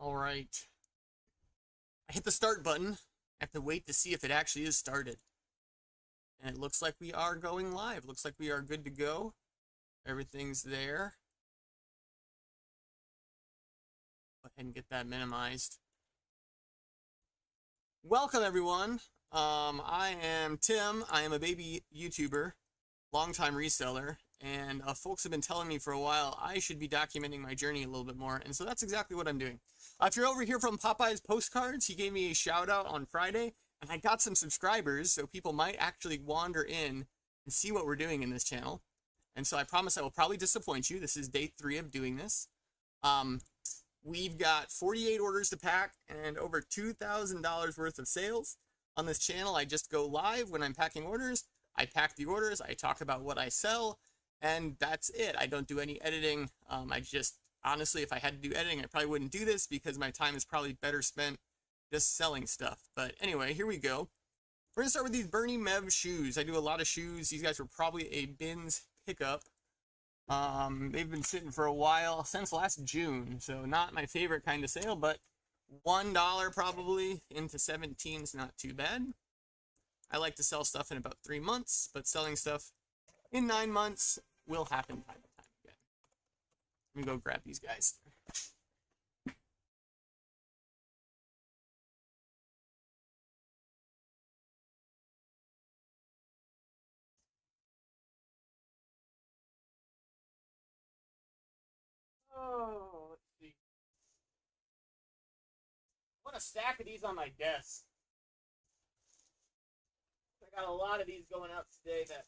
All right. I hit the start button. I have to wait to see if it actually is started. And it looks like we are going live. Looks like we are good to go. Everything's there. Go ahead and get that minimized. Welcome, everyone. I am Tim. I am a baby YouTuber, longtime reseller, and folks have been telling me for a while I should be documenting my journey a little bit more, and so that's exactly what I'm doing. If you're over here from Popeye's Postcards, he gave me a shout out on Friday, and I got some subscribers, so people might actually wander in and see what we're doing in this channel. And so I promise I will probably disappoint you. This is day 3 of doing this. We've got 48 orders to pack and over $2,000 worth of sales. On this channel, I just go live when I'm packing orders. I pack the orders, I talk about what I sell, and that's it. I don't do any editing. Honestly, if I had to do editing, I probably wouldn't do this because my time is probably better spent just selling stuff. But anyway, here we go. We're gonna start with these Bernie Mev shoes. I do a lot of shoes. These guys were probably a bins pickup. They've been sitting for a while, since last June, so not my favorite kind of sale, but $1 probably into 17 is not too bad. I like to sell stuff in about 3 months, but selling stuff in 9 months will happen time and time again. Let me go grab these guys. Oh, let's see. What a stack of these on my desk. I got a lot of these going out today that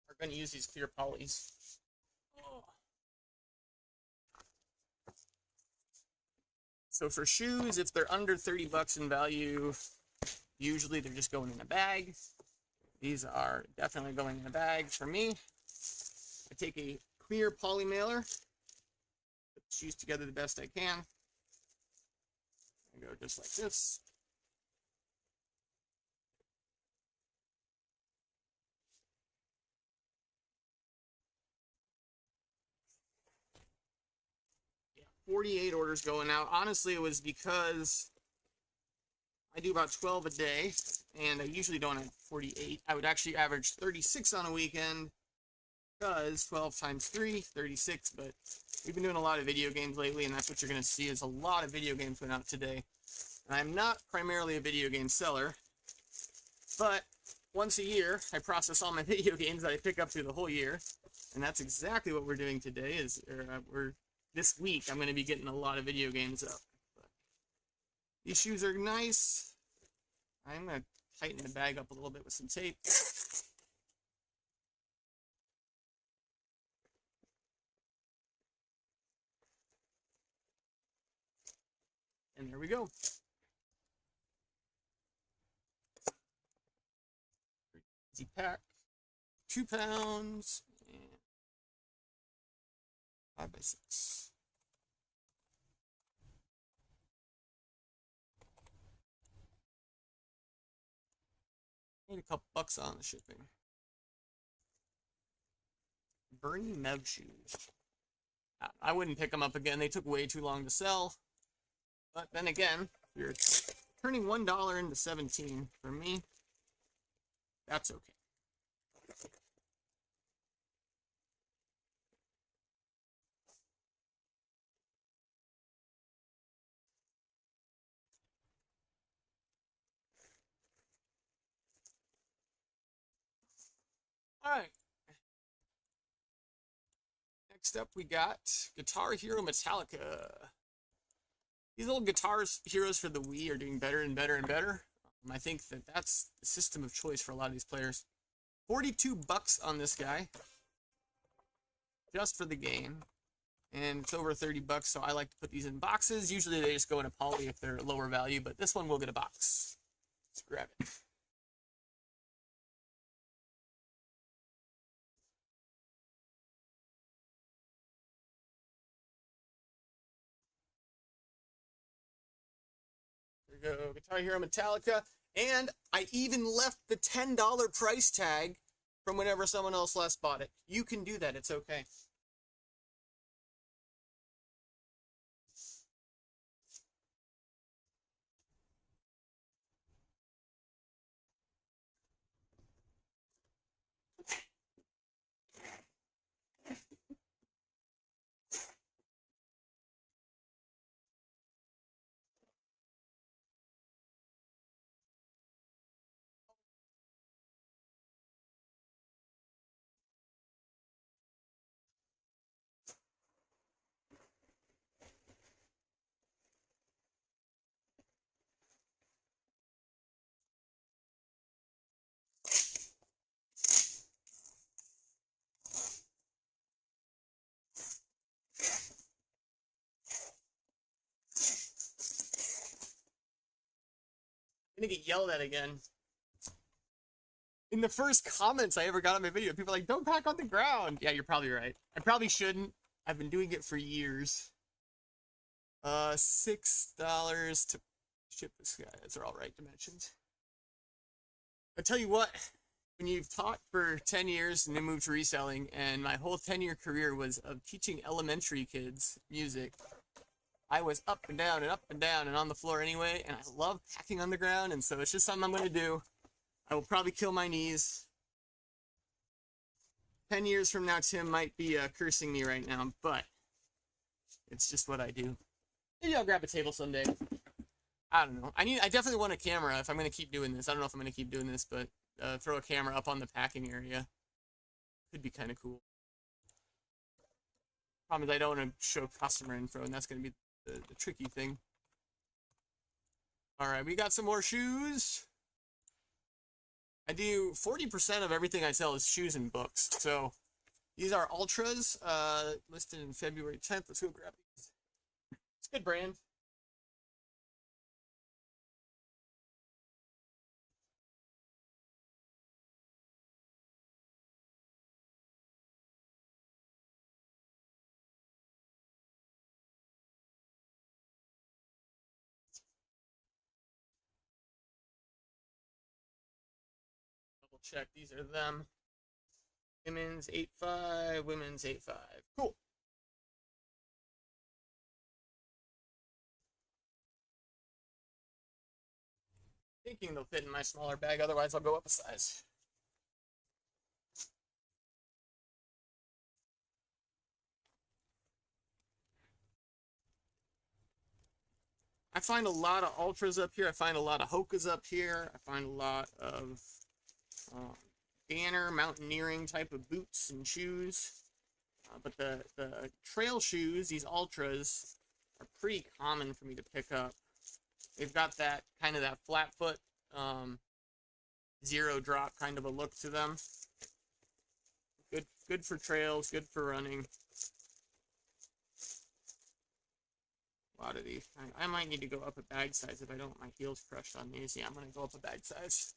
are going to use these clear polys. Oh. So for shoes, if they're under 30 bucks in value, usually they're just going in a bag. These are definitely going in a bag for me. I take a clear poly mailer, put the shoes together the best I can. I go just like this. Yeah, 48 orders going out. Honestly, it was because I do about 12 a day, and I usually don't have 48. I would actually average 36 on a weekend, because 12 times 3, 36, but we've been doing a lot of video games lately, and that's what you're going to see is a lot of video games went out today. And I'm not primarily a video game seller, but once a year, I process all my video games that I pick up through the whole year, and that's exactly what we're doing today. This week, I'm going to be getting a lot of video games up. But these shoes are nice. I'm going to tighten the bag up a little bit with some tape. And there we go. Easy pack. 2 pounds and 5x6. Made a couple bucks on the shipping. Bernie Mev shoes. I wouldn't pick them up again. They took way too long to sell. But then again, you're turning $1 into 17 for me. That's okay. All right. Next up, we got Guitar Hero Metallica. These little guitars heroes for the Wii are doing better and better and better. I think that that's the system of choice for a lot of these players. 42 bucks on this guy, just for the game, and it's over 30 bucks. So I like to put these in boxes. Usually they just go in a poly if they're lower value, but this one will get a box. Let's grab it. There we go, Guitar Hero Metallica. And I even left the $10 price tag from whenever someone else last bought it. You can do that, it's okay. gonna get yelled at again. In the first comments I ever got on my video, people are like, don't pack on the ground. Yeah, you're probably right. I probably shouldn't. I've been doing it for years. $6 to ship this guy. Those are all right dimensions. I tell you what, when you've taught for 10 years and then moved to reselling, and my whole 10-year career was of teaching elementary kids music, I was up and down and up and down and on the floor anyway, and I love packing on the ground, and so it's just something I'm going to do. I will probably kill my knees. 10 years from now, Tim might be cursing me right now, but it's just what I do. Maybe I'll grab a table someday. I don't know. I definitely want a camera if I'm going to keep doing this. I don't know if I'm going to keep doing this, but throw a camera up on the packing area. Could be kind of cool. Problem is I don't want to show customer info, and that's going to be the tricky thing. All right, we got some more shoes. I do 40% of everything I sell is shoes and books. So these are Ultras, listed in February 10th. Let's go grab these. It's a good brand. Double check. These are them. Women's 8.5, women's 8.5. Cool. Thinking they'll fit in my smaller bag, otherwise I'll go up a size. I find a lot of Ultras up here. I find a lot of Hokas up here. I find a lot of Danner mountaineering type of boots and shoes. But the trail shoes, these Ultras, are pretty common for me to pick up. They've got that kind of that flat foot, zero drop kind of a look to them. Good for trails, good for running. A lot of these. I might need to go up a bag size if I don't want my heels crushed on these. Yeah, I'm going to go up a bag size.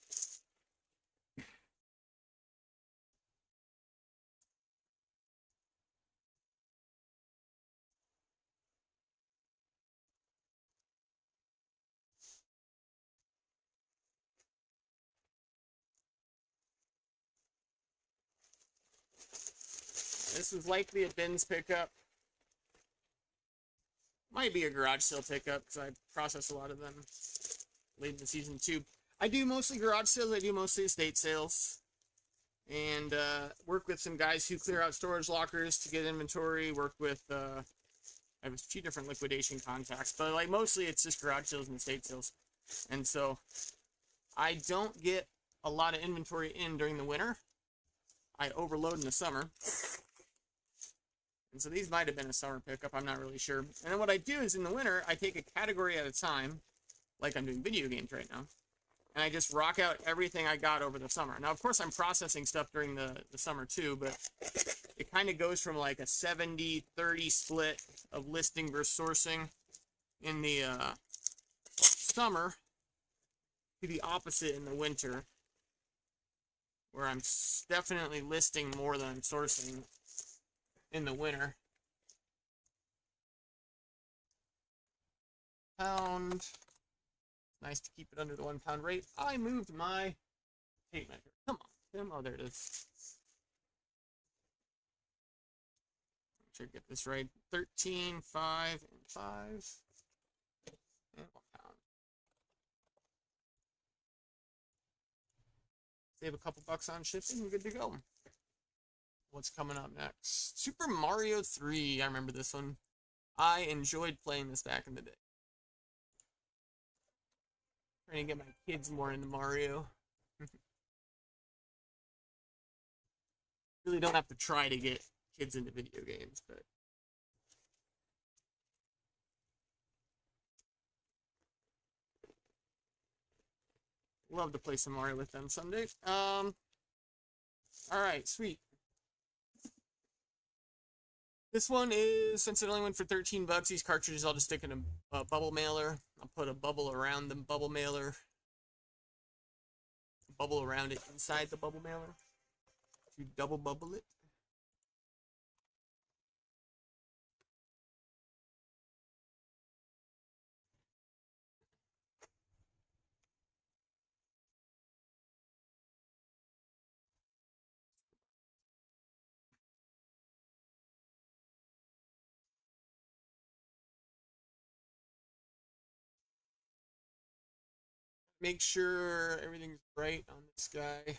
This was likely a bins pickup. Might be a garage sale pickup because I process a lot of them late in the season too. I do mostly garage sales. I do mostly estate sales. And work with some guys who clear out storage lockers to get inventory. Work with, I have a few different liquidation contacts. But like mostly it's just garage sales and estate sales. And so I don't get a lot of inventory in during the winter. I overload in the summer. And so these might have been a summer pickup, I'm not really sure. And then what I do is in the winter, I take a category at a time, like I'm doing video games right now, and I just rock out everything I got over the summer. Now, of course, I'm processing stuff during the summer too, but it kind of goes from like a 70-30 split of listing versus sourcing in the summer to the opposite in the winter, where I'm definitely listing more than I'm sourcing in the winter. Pound. Nice to keep it under the 1 pound rate. I moved my tape measure. Come on, Tim. Oh, there it is. Make sure I get this right. 13, 5, and 5. And 1 pound. Save a couple bucks on shipping and good to go. What's coming up next? Super Mario 3. I remember this one. I enjoyed playing this back in the day. Trying to get my kids more into Mario. Really don't have to try to get kids into video games, but love to play some Mario with them someday. All right, sweet. This one is, since it only went for 13 bucks, these cartridges I'll just stick in a bubble mailer. I'll put a bubble around the bubble mailer. bubble around it inside the bubble mailer to double bubble it. Make sure everything's right on this guy.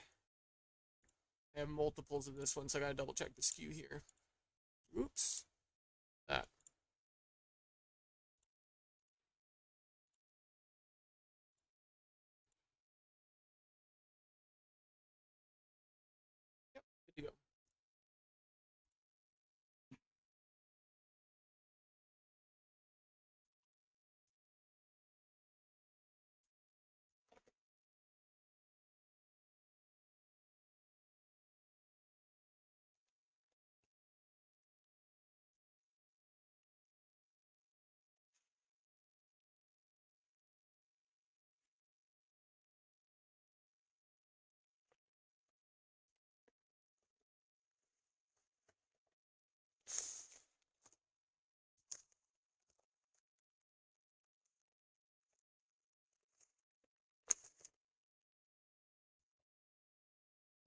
I have multiples of this one, so I gotta double check the skew here. Oops. That. Yep, good to go.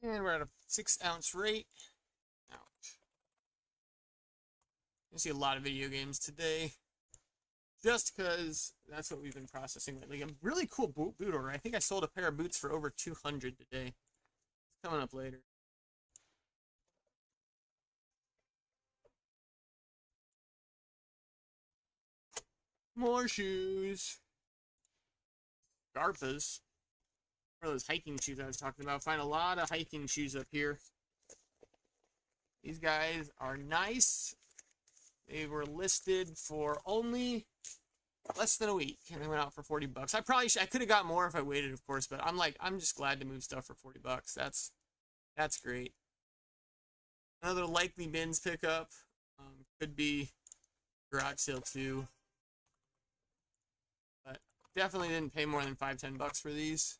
And we're at a 6-ounce rate. Ouch. You see a lot of video games today. Just because that's what we've been processing lately. A really cool boot order. I think I sold a pair of boots for over 200 today. It's coming up later. More shoes. Garpas. One of those hiking shoes I was talking about. Find a lot of hiking shoes up here. These guys are nice. They were listed for only less than a week, and they went out for 40 bucks. I could have got more if I waited, of course, but I'm just glad to move stuff for 40 bucks. That's great. Another likely bins pickup. Could be garage sale too. But definitely didn't pay more than $5-10 bucks for these.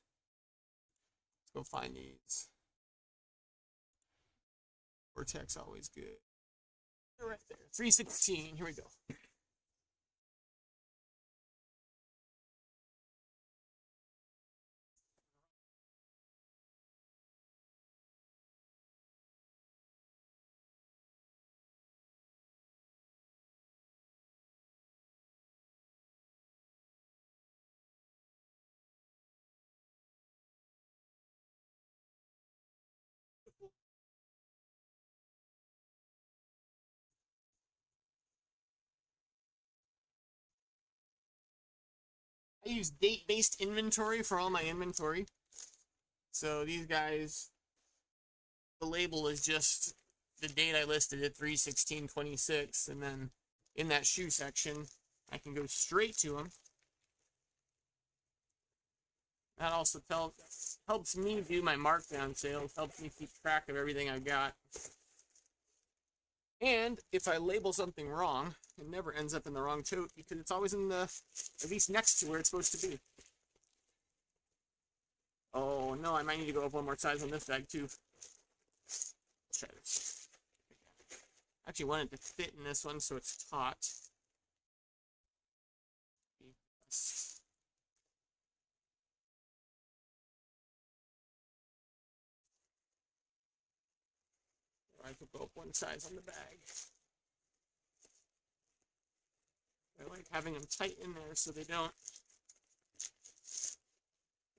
Let's go find these. Vortex, always good. They're right there. 316. Here we go. I use date-based inventory for all my inventory. So these guys, the label is just the date I listed at 3/16/26, and then in that shoe section, I can go straight to them. That also helps me do my markdown sales, helps me keep track of everything I've got. And if I label something wrong, it never ends up in the wrong tote because it's always in the, at least next to where it's supposed to be. Oh no, I might need to go up one more size on this bag too. Let's try this. I actually wanted to fit in this one so it's taut. I could go up one size on the bag. I like having them tight in there so they don't.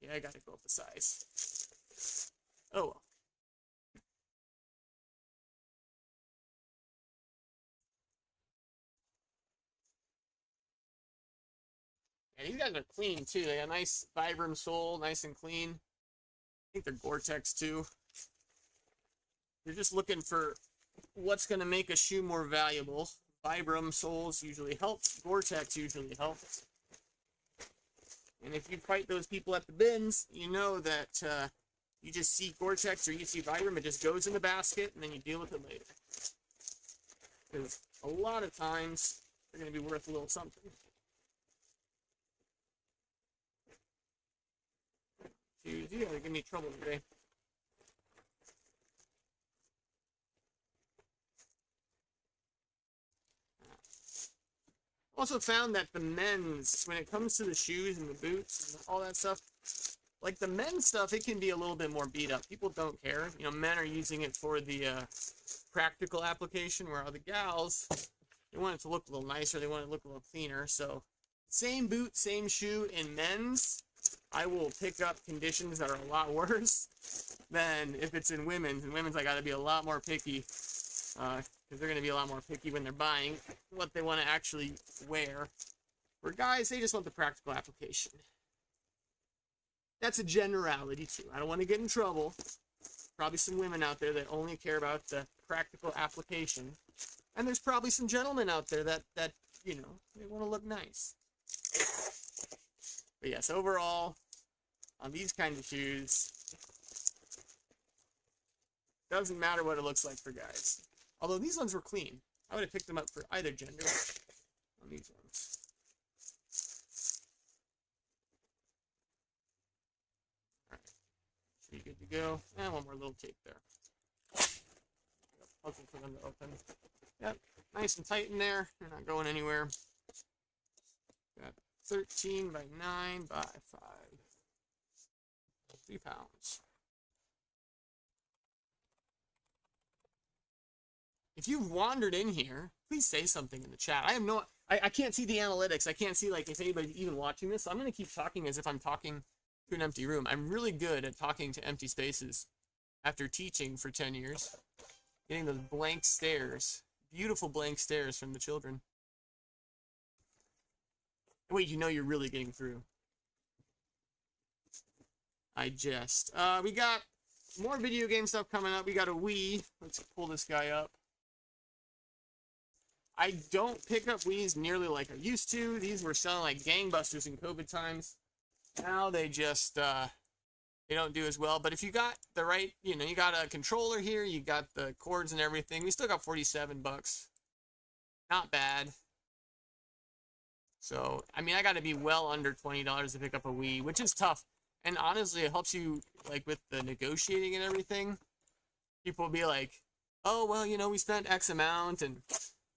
Yeah, I gotta go up a size. Oh well. Yeah, these guys are clean too. They got a nice Vibram sole, nice and clean. I think they're Gore-Tex too. You're just looking for what's going to make a shoe more valuable. Vibram soles usually help. Gore-Tex usually helps. And if you fight those people at the bins, you know that you just see Gore-Tex or you see Vibram, it just goes in the basket, and then you deal with it later. Because a lot of times, they're going to be worth a little something. shoes. You gotta give me trouble today. Also found that the men's, when it comes to the shoes and the boots and all that stuff, like the men's stuff, it can be a little bit more beat up. People don't care. You know, men are using it for the practical application, where all the gals, they want it to look a little nicer. They want it to look a little cleaner. So same boot, same shoe in men's, I will pick up conditions that are a lot worse than if it's in women's. In women's, I got to be a lot more picky, because they're going to be a lot more picky when they're buying what they want to actually wear. For guys, they just want the practical application. That's a generality too. I don't want to get in trouble. Probably some women out there that only care about the practical application. And there's probably some gentlemen out there that you know, they want to look nice. But yes, overall, on these kind of shoes, doesn't matter what it looks like for guys. Although these ones were clean. I would have picked them up for either gender on these ones. Alright. Should be good to go. And one more little tape there. Puzzle for them to open. Yep. Nice and tight in there. They're not going anywhere. Got 13 by 9 by 5. 3 pounds. If you've wandered in here, please say something in the chat. I can't see the analytics. I can't see, like, if anybody's even watching this. So I'm going to keep talking as if I'm talking to an empty room. I'm really good at talking to empty spaces after teaching for 10 years. Getting those blank stares. Beautiful blank stares from the children. Wait, you know you're really getting through. I jest. We got more video game stuff coming up. We got a Wii. Let's pull this guy up. I don't pick up Wiis nearly like I used to. These were selling like gangbusters in COVID times. Now they just, they don't do as well. But if you got the right, you know, you got a controller here, you got the cords and everything. We still got 47 bucks. Not bad. So, I mean, I got to be well under $20 to pick up a Wii, which is tough. And honestly, it helps you, like, with the negotiating and everything. People will be like, oh, well, you know, we spent X amount, and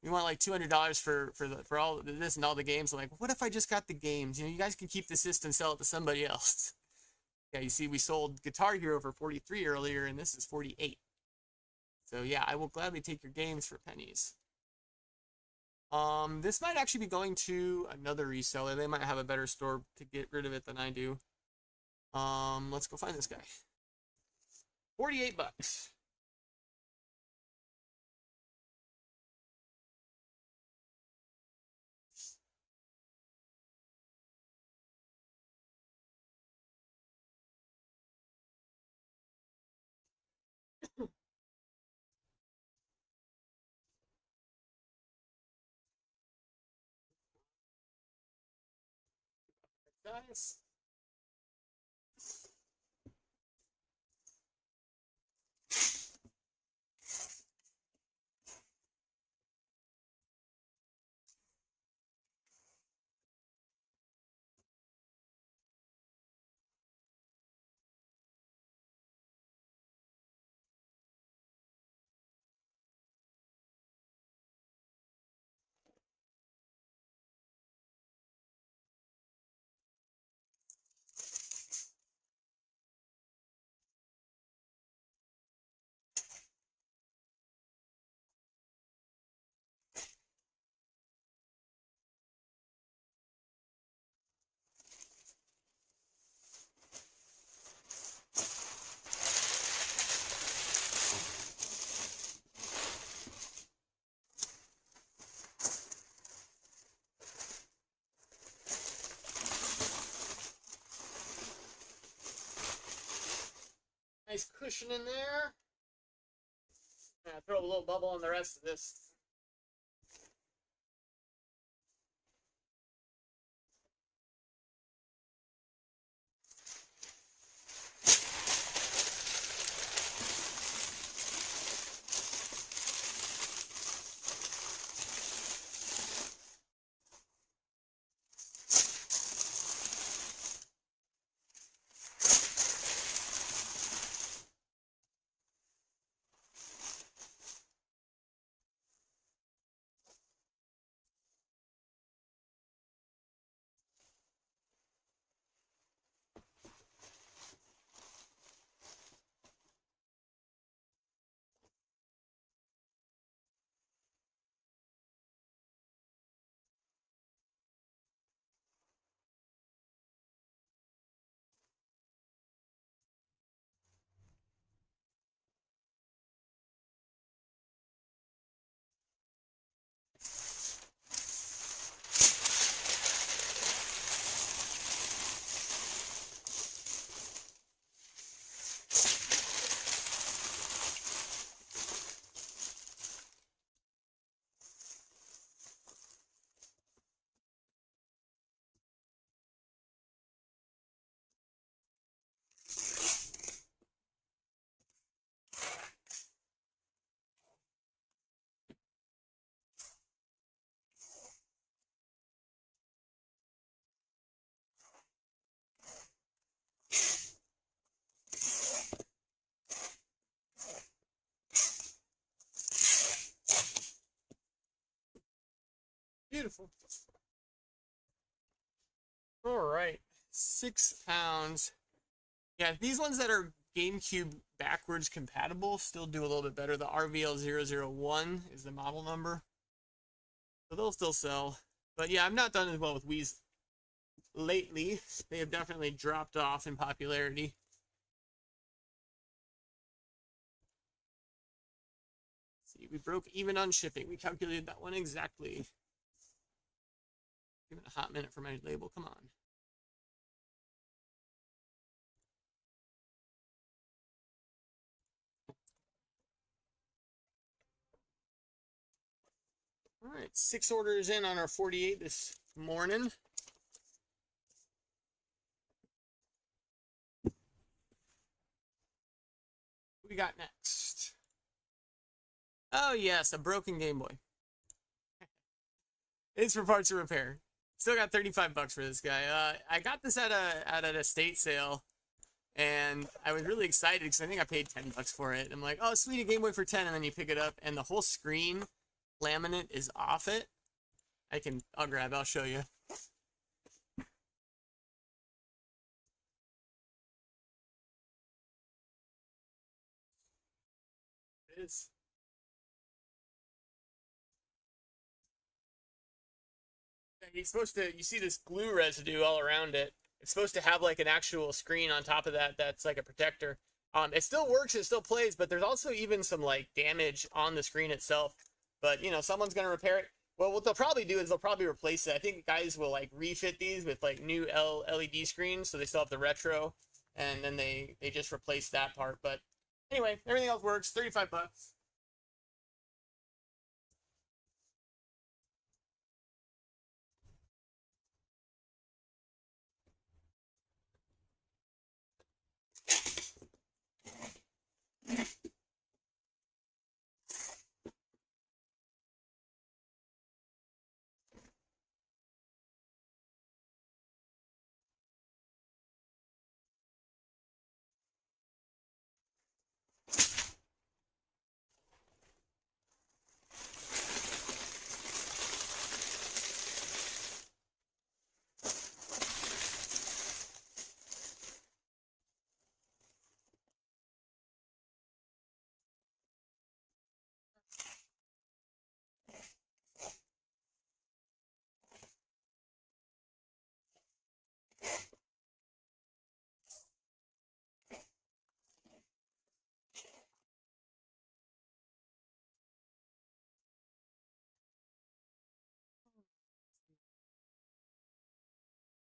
we want, like, $200 for all this and all the games. I'm like, what if I just got the games? You know, you guys can keep the system, sell it to somebody else. Yeah, you see, we sold Guitar Hero for 43 earlier, and this is 48. So, yeah, I will gladly take your games for pennies. This might actually be going to another reseller. They might have a better store to get rid of it than I do. Let's go find this guy. 48 bucks. Nice. Nice cushion in there. Yeah, throw a little bubble on the rest of this. Beautiful. All right, 6 pounds. Yeah, these ones that are GameCube backwards compatible still do a little bit better. The RVL001 is the model number, so they'll still sell. But yeah, I've not done as well with Wii's lately. They have definitely dropped off in popularity. Let's see, we broke even on shipping. We calculated that one exactly. Give it a hot minute for my label. Come on. All right, 6 orders in on our 48 this morning. What we got next? Oh yes, a broken Game Boy. It's for parts of repair. Still got 35 bucks for this guy. I got this at an estate sale, and I was really excited because I think I paid 10 bucks for it. I'm like, oh sweet, a Game Boy for 10, and then you pick it up, and the whole screen laminate is off it. I'll grab it, I'll show you. It is. It's supposed to, you see this glue residue all around it. It's supposed to have like an actual screen on top of that that's like a protector. It still works, it still plays, but there's also even some like damage on the screen itself. But you know, someone's gonna repair it. Well, what they'll probably do is they'll probably replace it. I think guys will like refit these with like new LED screens, so they still have the retro, and then they just replace that part. But anyway, everything else works. 35 bucks.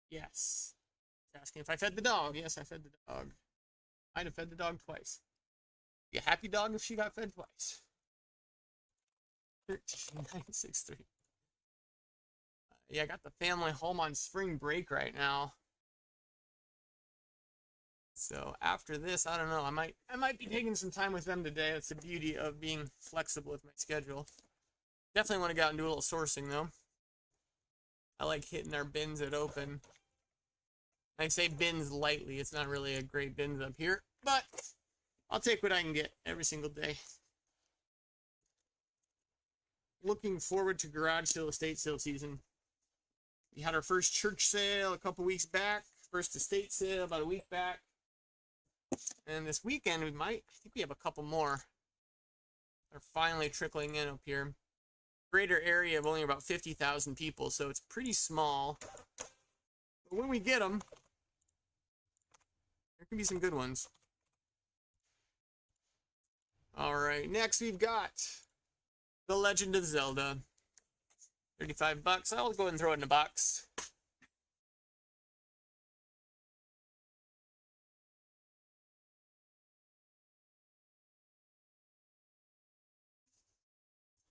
Yes. Asking if I fed the dog. Yes, I fed the dog. I'd have fed the dog twice. Be a happy dog if she got fed twice. 13963. Yeah, I got the family home on spring break right now. So after this, I don't know. I might be taking some time with them today. That's the beauty of being flexible with my schedule. Definitely want to go out and do a little sourcing though. I like hitting our bins at open. I say bins lightly. It's not really a great bins up here, but I'll take what I can get every single day. Looking forward to garage sale, estate sale season. We had our first church sale a couple weeks back. First estate sale about a week back. And this weekend I think we have a couple more. They're finally trickling in up here. Greater area of only about 50,000 people, so it's pretty small. But when we get them, there can be some good ones. All right, next we've got The Legend of Zelda. 35 bucks. I'll go ahead and throw it in a box.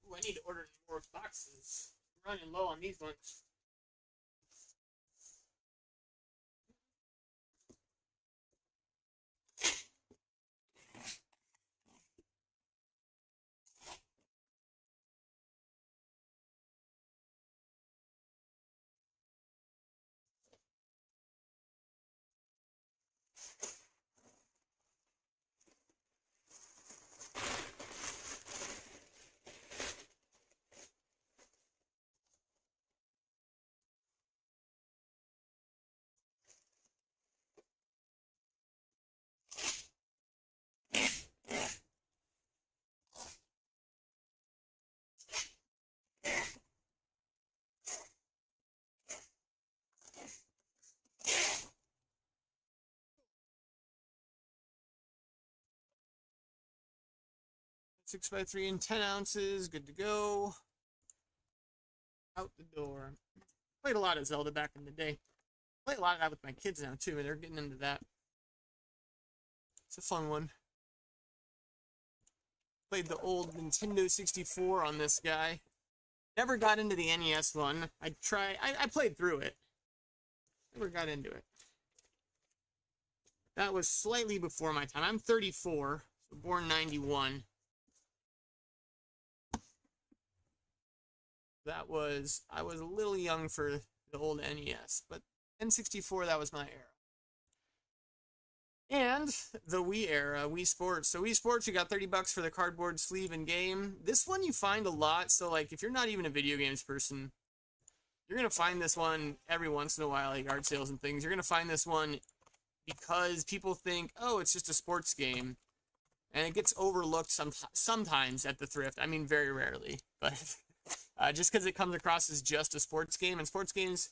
Ooh, I need to order more boxes. I'm running low on these ones. 6x3 and 10 ounces. Good to go. Out the door. Played a lot of Zelda back in the day. Play a lot of that with my kids now too, and they're getting into that. It's a fun one. Played the old Nintendo 64 on this guy. Never got into the NES one. I played through it. Never got into it. That was slightly before my time. I'm 34, so born 91. I was a little young for the old NES, but N64, that was my era. And the Wii era, Wii Sports. So Wii Sports, you got 30 bucks for the cardboard sleeve and game. This one you find a lot, so like if you're not even a video games person, you're going to find this one every once in a while at yard sales and things. You're going to find this one because people think, oh, it's just a sports game. And it gets overlooked sometimes at the thrift. I mean, very rarely. But just because it comes across as just a sports game. And sports games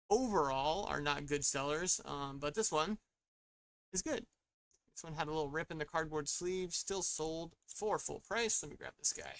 overall are not good sellers. But this one is good. This one had a little rip in the cardboard sleeve. Still sold for full price. Let me grab this guy.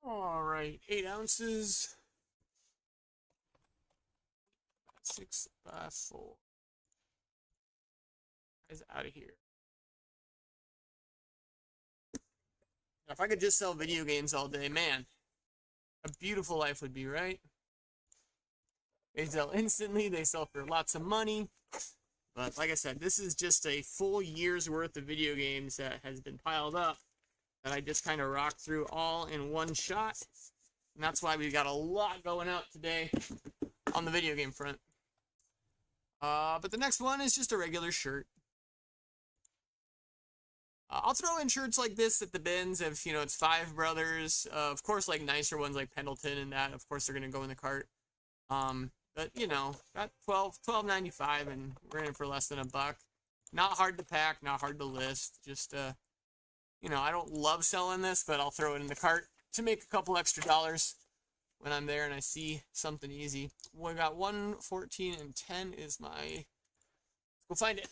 All right, 8 ounces. 6x4. Is out of here. Now, if I could just sell video games all day, man, a beautiful life would be, right? They sell instantly, they sell for lots of money. But like I said, this is just a full year's worth of video games that has been piled up that I just kind of rocked through all in one shot. And that's why we've got a lot going out today on the video game front. But the next one is just a regular shirt. I'll throw in shirts like this at the bins if, you know, it's Five Brothers. Of course, like nicer ones like Pendleton and that, of course, they're going to go in the cart. But, you know, got $12.95 and we're in it for less than $1. Not hard to pack, not hard to list. Just, you know, I don't love selling this, but I'll throw it in the cart to make a couple extra dollars when I'm there and I see something easy. We got 1, 14, and 10 is my... Let's go find it.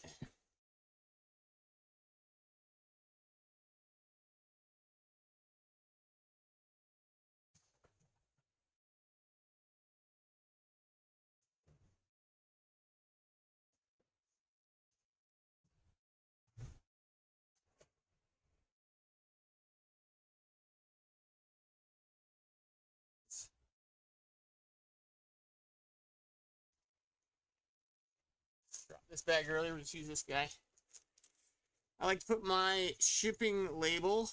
Dropped this bag earlier, just use this guy. I like to put my shipping label,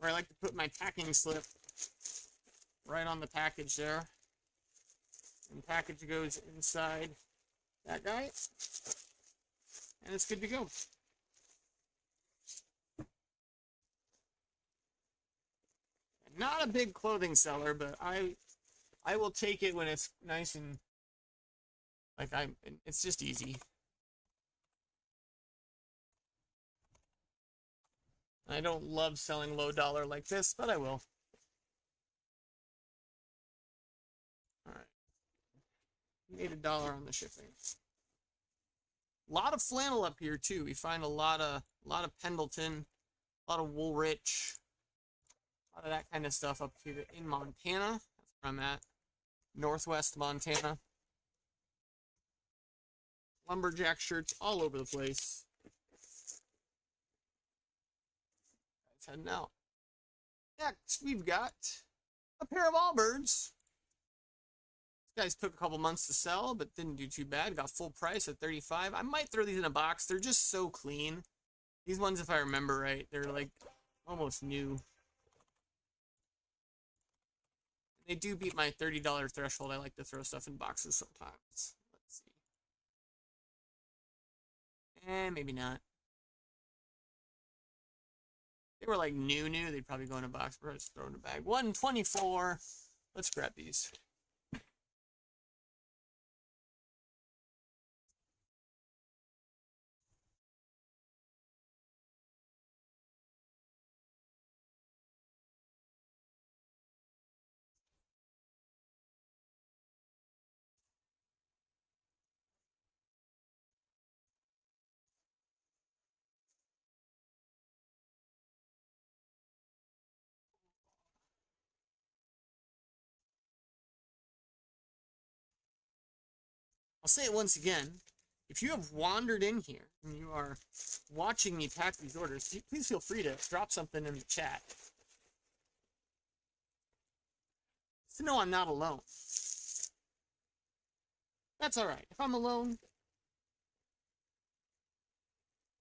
or I like to put my packing slip right on the package there. And the package goes inside that guy, and it's good to go. Not a big clothing seller, but I will take it when it's nice and like it's just easy. I don't love selling low dollar like this, but I will. All right. Made $1 on the shipping. A lot of flannel up here too. We find a lot of Pendleton, a lot of Woolrich. A lot of that kind of stuff up here in Montana. That's where I'm at. Northwest Montana. Lumberjack shirts all over the place. Let's head out. Next, we've got a pair of Allbirds. These guys took a couple months to sell, but didn't do too bad. Got full price at $35. I might throw these in a box. They're just so clean. These ones, if I remember right, they're like almost new. They do beat my $30 threshold. I like to throw stuff in boxes sometimes. Let's see. Maybe not. They were like new. They'd probably go in a box. We're just throw in a bag. 124. Let's grab these. I'll say it once again. If you have wandered in here and you are watching me pack these orders, please feel free to drop something in the chat. Just to know I'm not alone. That's alright. If I'm alone,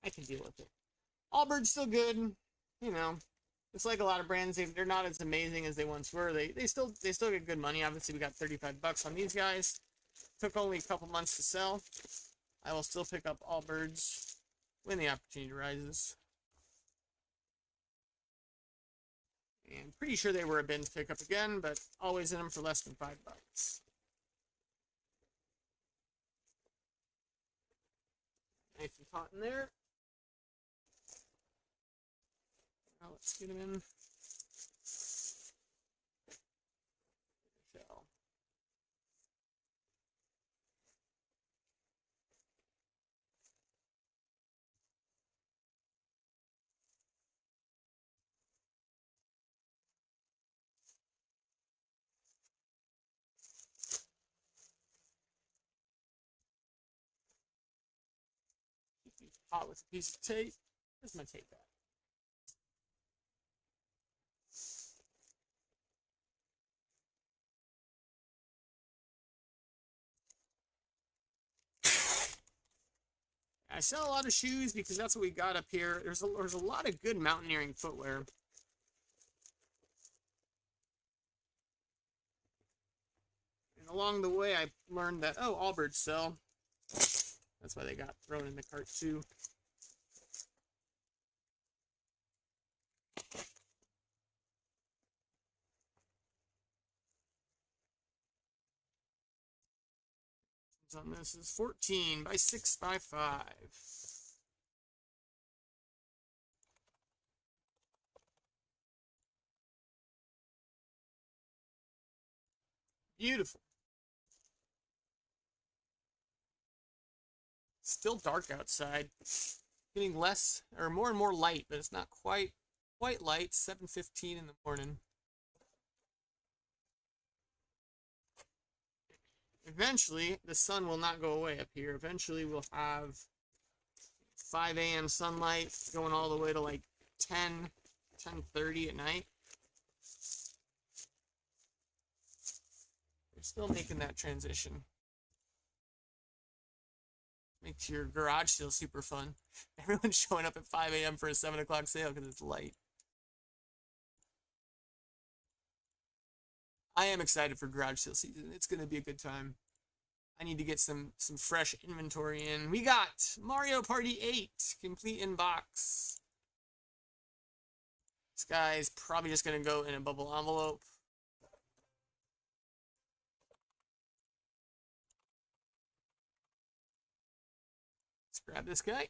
I can deal with it. Allbird's still good. You know, it's like a lot of brands. They're not as amazing as they once were. They still get good money. Obviously, we got $35 on these guys. Took only a couple months to sell. I will still pick up Allbirds when the opportunity arises. And pretty sure they were a bins pickup again, but always in them for less than $5. Nice and taut in there. Now let's get them in. Hot with a piece of tape. Where's my tape at? I sell a lot of shoes because that's what we got up here. There's a lot of good mountaineering footwear. And along the way, I learned that, oh, Allbirds sell. That's why they got thrown in the cart too. On this is 14 by 6 by 5. Beautiful. Still dark outside. Getting less or more and more light, but it's not quite light. 7:15 in the morning. Eventually, the sun will not go away up here. Eventually, we'll have 5 a.m. sunlight going all the way to like 10:30 at night. We're still making that transition. Makes your garage sale super fun. Everyone's showing up at 5 a.m. for a 7 o'clock sale because it's light. I am excited for garage sale season. It's going to be a good time. I need to get some fresh inventory in. We got Mario Party 8, complete in box. This guy's probably just going to go in a bubble envelope. Let's grab this guy.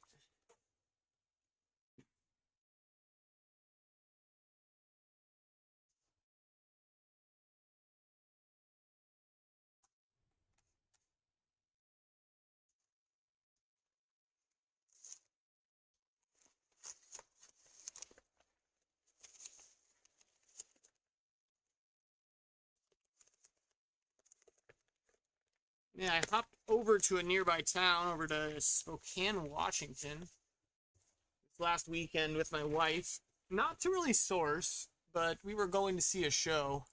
Yeah, I hopped over to a nearby town, over to Spokane, Washington, this last weekend with my wife. Not to really source, but we were going to see a show.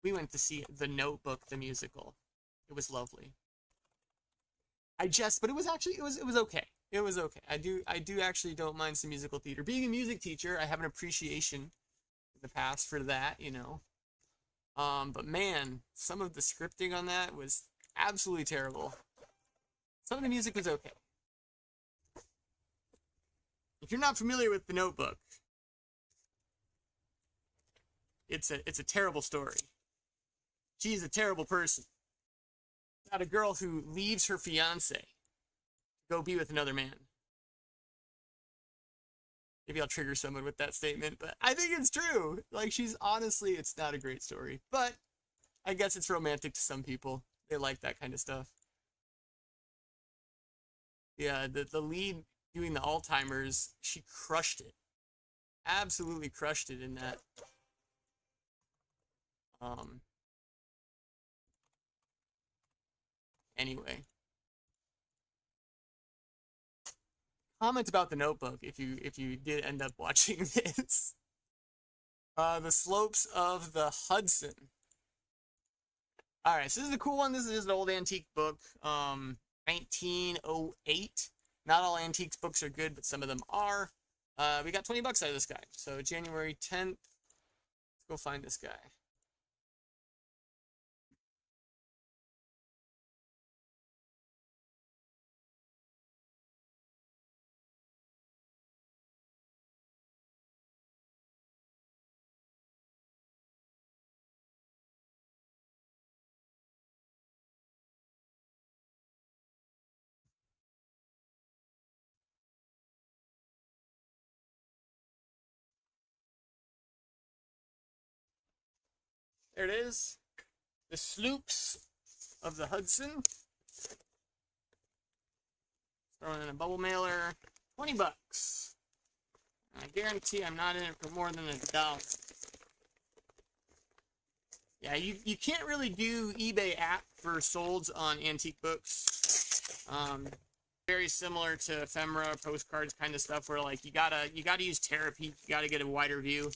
We went to see The Notebook, the musical. It was lovely. But it was actually, it was okay. It was okay. I do actually don't mind some musical theater. Being a music teacher, I have an appreciation in the past for that, you know. But man, some of the scripting on that was absolutely terrible. Some of the music was okay. If you're not familiar with The Notebook, it's a terrible story. She's a terrible person. About a girl who leaves her fiance to go be with another man. Maybe I'll trigger someone with that statement, but I think it's true. Like, it's not a great story, but I guess it's romantic to some people. They like that kind of stuff. Yeah, the lead doing the Alzheimer's, she crushed it. Absolutely crushed it in that. Anyway. Comment about The Notebook if you did end up watching this. The Slopes of the Hudson. Alright, so this is a cool one. This is just an old antique book. 1908. Not all antiques books are good, but some of them are. We got 20 bucks out of this guy. So January 10th. Let's go find this guy. There it is. The Sloops of the Hudson. Throwing in a bubble mailer. 20 bucks. I guarantee I'm not in it for more than $1. Yeah, you can't really do eBay app for solds on antique books. Very similar to ephemera, postcards kind of stuff, where like you gotta use Terapeak, you gotta get a wider view,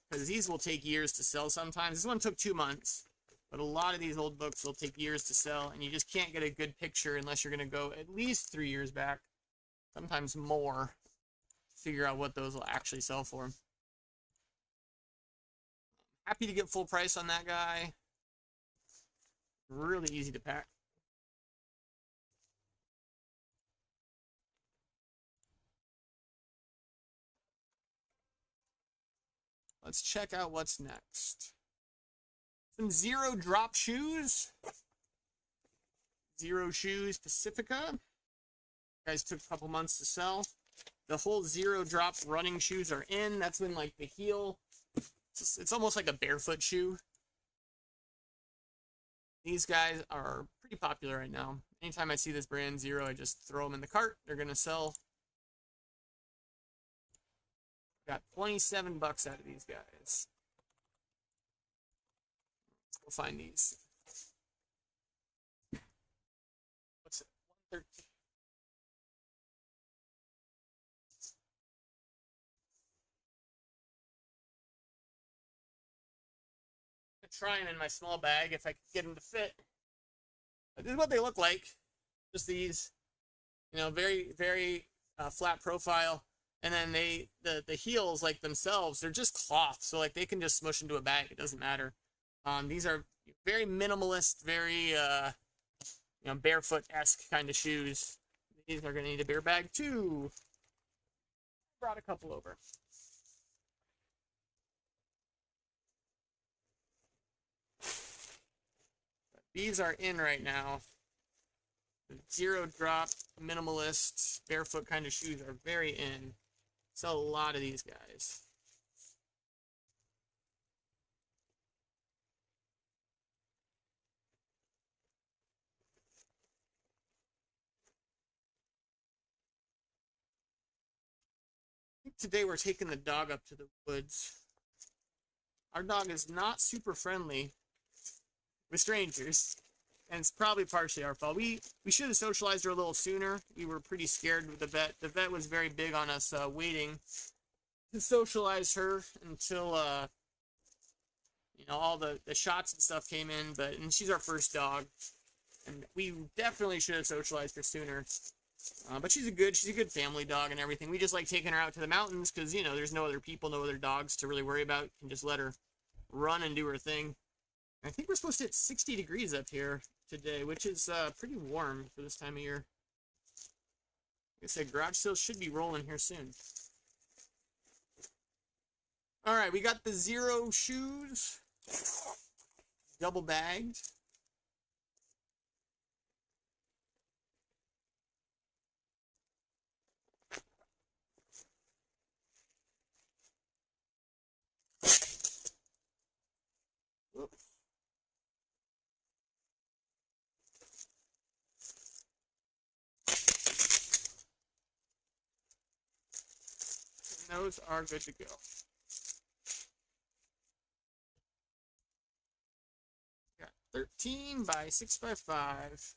because these will take years to sell sometimes. This one took 2 months, but a lot of these old books will take years to sell, and you just can't get a good picture unless you're gonna go at least 3 years back, sometimes more, to figure out what those will actually sell for. Happy to get full price on that guy. Really easy to pack. Let's check out what's next. Some Zero Drop shoes. Zero Shoes Pacifica. Guys took a couple months to sell. The whole Zero Drop running shoes are in. That's when like the heel, it's almost like a barefoot shoe. These guys are pretty popular right now. Anytime I see this brand Zero, I just throw them in the cart. They're gonna sell. Got 27 bucks out of these guys. Let's go find these. What's it? 113. I'm trying in my small bag if I could get them to fit. But this is what they look like. Just these, you know, very, very flat profile. And then the heels, like themselves, they're just cloth. So like they can just smush into a bag. It doesn't matter. These are very minimalist, very, you know, barefoot-esque kind of shoes. These are going to need a bear bag too. Brought a couple over. But these are in right now. The Zero Drop, minimalist, barefoot kind of shoes are very in. Sell a lot of these guys. I think today we're taking the dog up to the woods. Our dog is not super friendly with strangers. and it's probably partially our fault. We should have socialized her a little sooner. We were pretty scared with the vet. The vet was very big on us waiting to socialize her until you know, all the shots and stuff came in. And she's our first dog, and we definitely should have socialized her sooner. But she's a good family dog and everything. We just like taking her out to the mountains because, you know, there's no other people, no other dogs to really worry about. You can just let her run and do her thing. I think we're supposed to hit 60 degrees up here today, which is pretty warm for this time of year. Like I said, garage sales should be rolling here soon. All right, we got the Zero shoes, double bagged. Those are good to go. Got 13 by 6 by 5.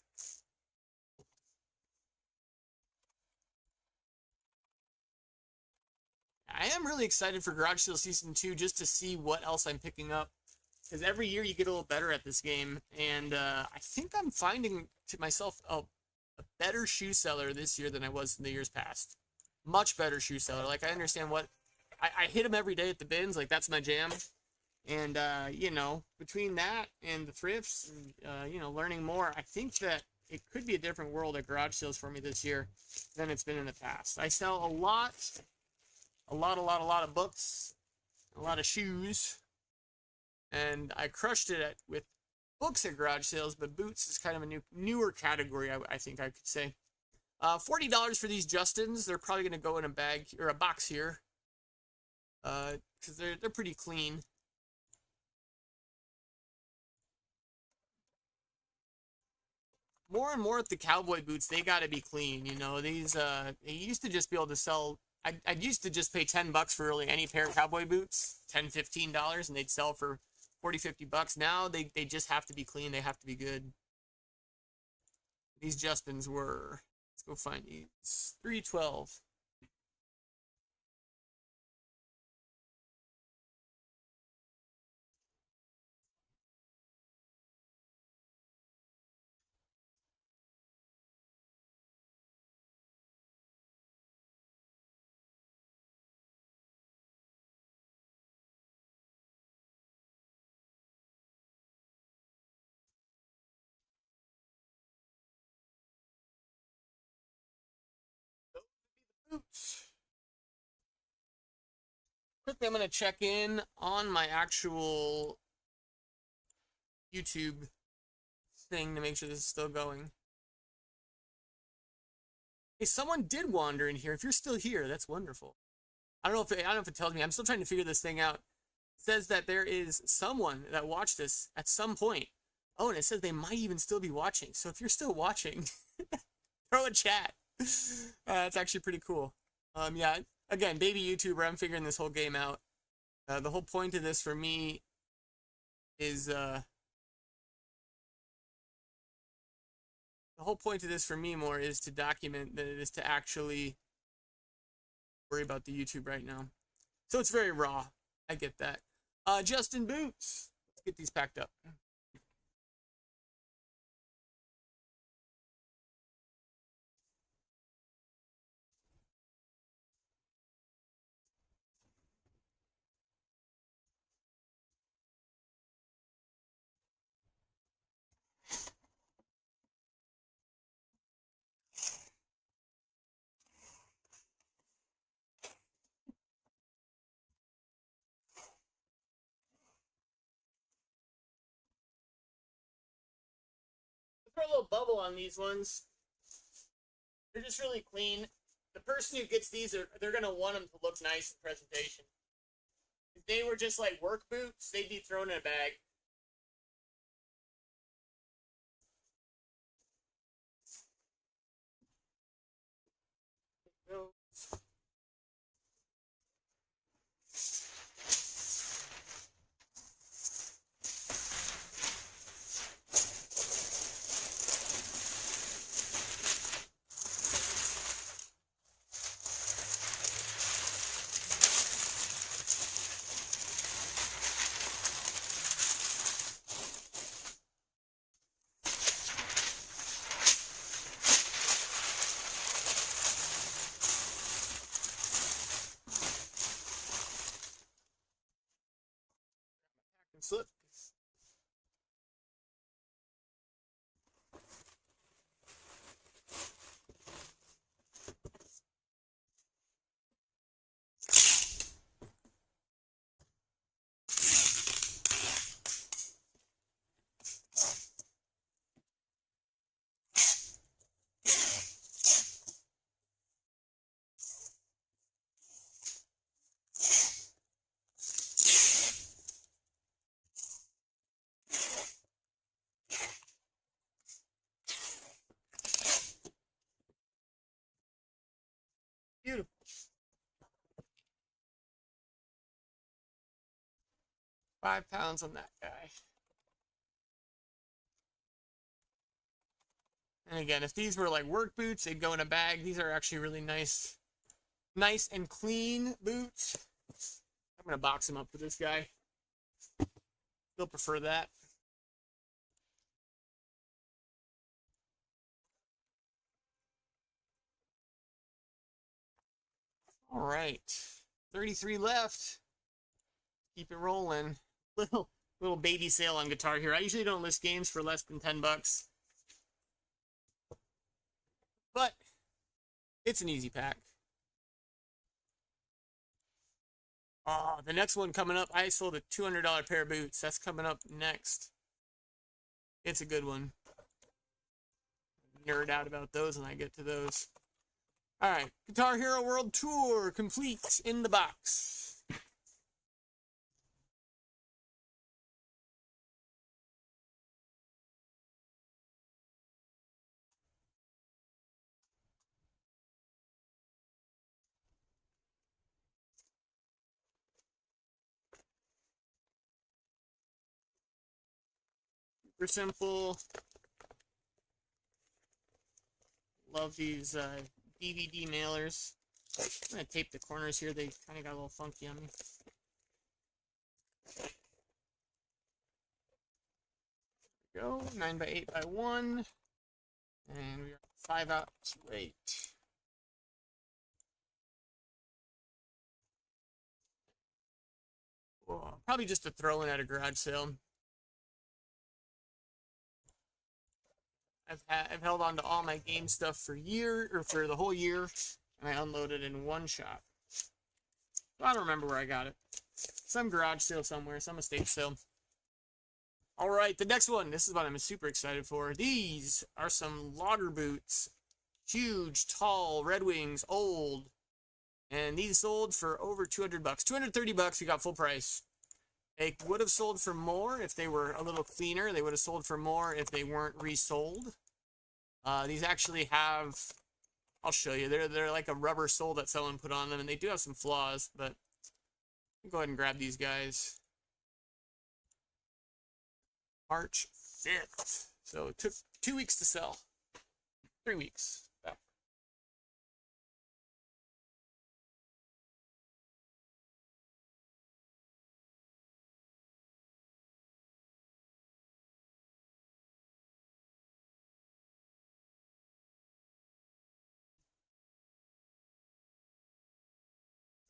I am really excited for Garage Sale Season 2 just to see what else I'm picking up. Because every year you get a little better at this game. And I think I'm finding to myself a better shoe seller this year than I was in the years past. Much better shoe seller. Like, I understand what... I hit them every day at the bins. Like, that's my jam. And, you know, between that and the thrifts, and, you know, learning more, I think that it could be a different world at garage sales for me this year than it's been in the past. I sell a lot of books, a lot of shoes, and I crushed it with books at garage sales, but boots is kind of a newer category, I think I could say. $40 for these Justins. They're probably going to go in a bag or a box here, because they're pretty clean. More and more with the cowboy boots, they got to be clean. You know, these they used to just be able to sell. I used to just pay $10 for really any pair of cowboy boots, $10, $15, and they'd sell for $40, $50. Now they just have to be clean. They have to be good. These Justins were, let's go find these, $3.12. Boots. Quickly, I'm going to check in on my actual YouTube thing to make sure this is still going. Hey, someone did wander in here. If you're still here, that's wonderful. I don't know if it tells me. I'm still trying to figure this thing out. It says that there is someone that watched this at some point. Oh, and it says they might even still be watching. So if you're still watching, throw a chat. That's actually pretty cool. Yeah, again, baby YouTuber, I'm figuring this whole game out. The whole point of this for me is more is to document than it is to actually worry about the YouTube right now. So it's very raw. I get that. Justin Boots. Let's get these packed up. Throw a little bubble on these ones. They're just really clean. The person who gets these, they're going to want them to look nice in presentation. If they were just like work boots, they'd be thrown in a bag. Look. Beautiful. 5 pounds on that guy. And again, if these were like work boots, they'd go in a bag. These are actually really nice and clean boots. I'm gonna box them up with this guy. Still prefer that. All right, 33 left. Keep it rolling. Little baby sale on Guitar Hero. I usually don't list games for less than 10 bucks, but it's an easy pack. Oh, the next one coming up, I sold a $200 pair of boots. That's coming up next. It's a good one. Nerd out about those when I get to those. All right, Guitar Hero World Tour complete in the box. Super simple. Love these DVD mailers. I'm gonna tape the corners here. They kind of got a little funky on me. There we go. 9x8x1. And we are 5 out to 8. Whoa, probably just a throw in at a garage sale. I've held on to all my game stuff for the whole year, and I unloaded in one shot. I don't remember where I got it. Some garage sale somewhere, some estate sale. All right, the next one. This is what I'm super excited for. These are some logger boots. Huge, tall, Red Wings, old. And these sold for over 200 bucks. 230 bucks, we got full price. They would have sold for more if they were a little cleaner. They would have sold for more if they weren't resold. These actually have, I'll show you. They're like a rubber sole that someone put on them, and they do have some flaws, but go ahead and grab these guys. March 5th. So it took 2 weeks to sell. 3 weeks. Yeah.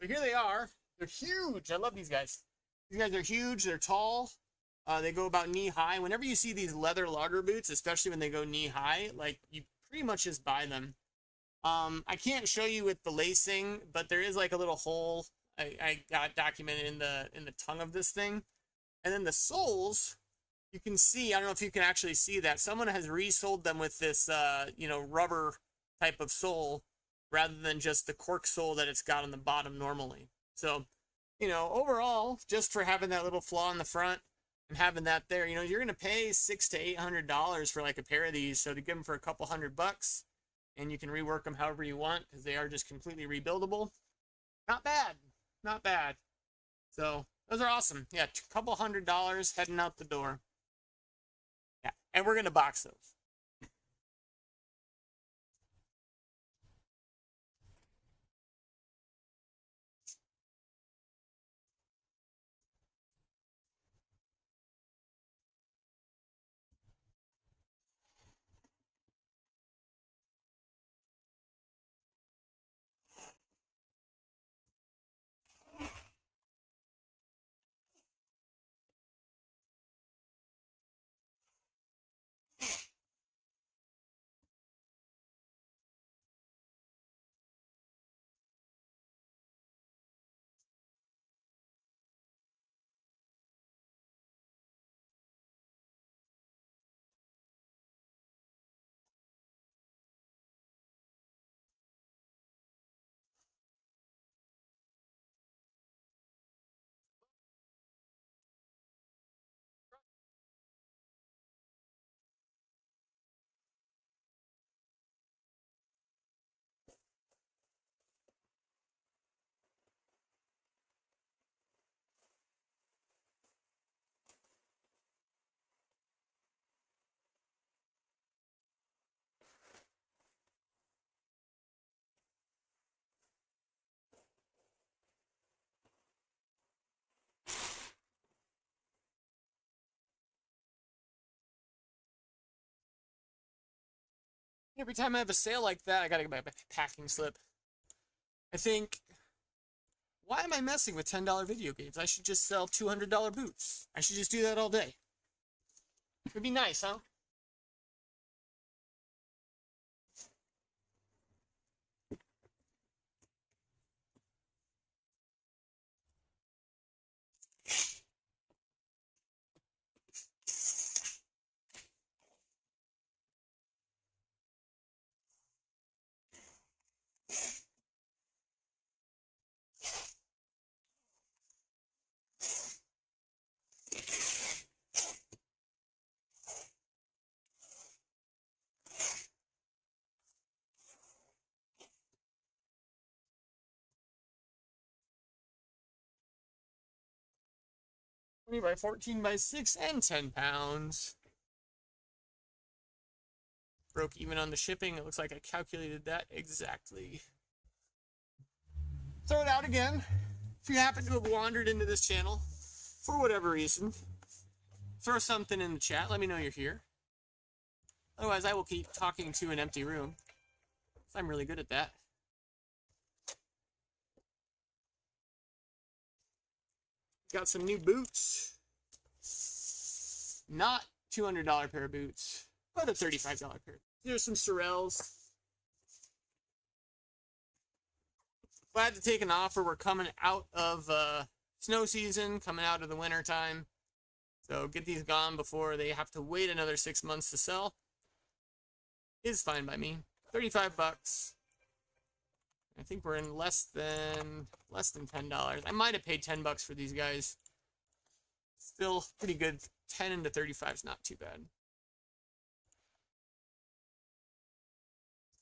So here they are. They're huge. I love these guys. These guys are huge. They're tall. They go about knee high. Whenever you see these leather logger boots, especially when they go knee high, like you pretty much just buy them. I can't show you with the lacing, but there is like a little hole I got documented in the tongue of this thing. And then the soles, you can see, I don't know if you can actually see that. Someone has resoled them with this, rubber type of sole rather than just the cork sole that it's got on the bottom normally. So, overall, just for having that little flaw in the front and having that there, you're going to pay $600 to $800 for like a pair of these. So to give them for a couple $100, and you can rework them however you want because they are just completely rebuildable. Not bad. Not bad. So those are awesome. Yeah, a couple $100 heading out the door. Yeah, and we're going to box those. Every time I have a sale like that, I gotta get my packing slip. I think, why am I messing with $10 video games? I should just sell $200 boots. I should just do that all day. It'd be nice, huh? By 14 by 6 and 10 pounds. Broke even on the shipping. It looks like I calculated that exactly. Throw it out again. If you happen to have wandered into this channel for whatever reason, throw something in the chat. Let me know you're here. Otherwise, I will keep talking to an empty room. I'm really good at that. Got some new boots. Not $200 pair of boots, but a $35 pair. Here's some Sorels. Glad to take an offer. We're coming out of snow season, coming out of the winter time. So get these gone before they have to wait another 6 months to sell. Is fine by me. 35 bucks. I think we're in less than $10. I might have paid 10 bucks for these guys. Still pretty good. 10 into 35 is not too bad.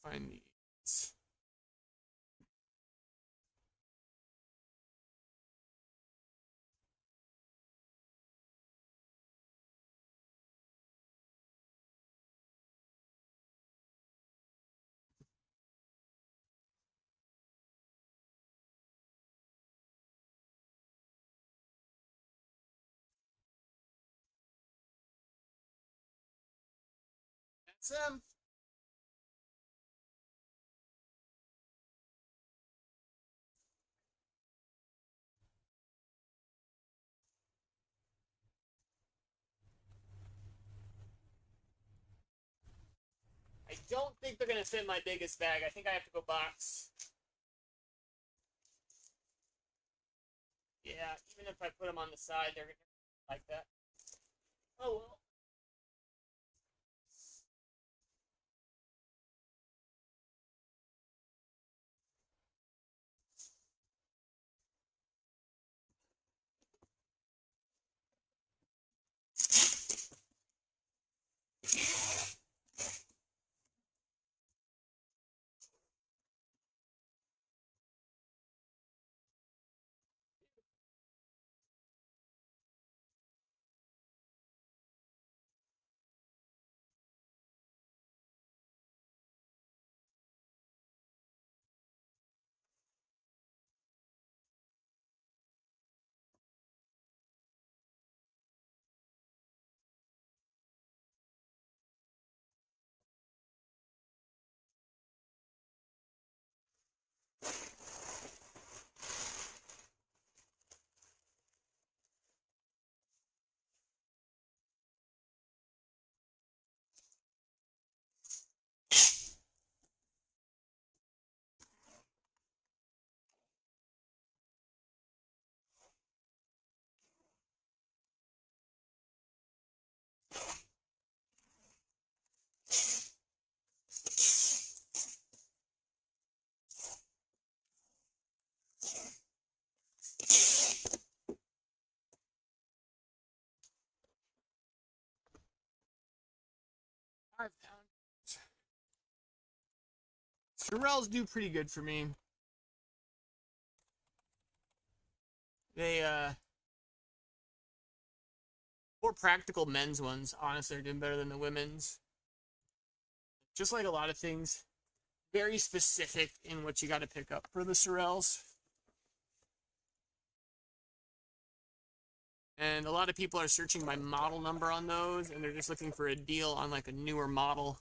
Find these. That's them. I don't think they're gonna fit my biggest bag. I think I have to go box. Yeah, even if I put them on the side, they're gonna like that. Oh well. £5. Sorels do pretty good for me. They more practical men's ones, honestly, are doing better than the women's. Just like a lot of things, very specific in what you got to pick up for the Sorels. And a lot of people are searching by model number on those, and they're just looking for a deal on like a newer model.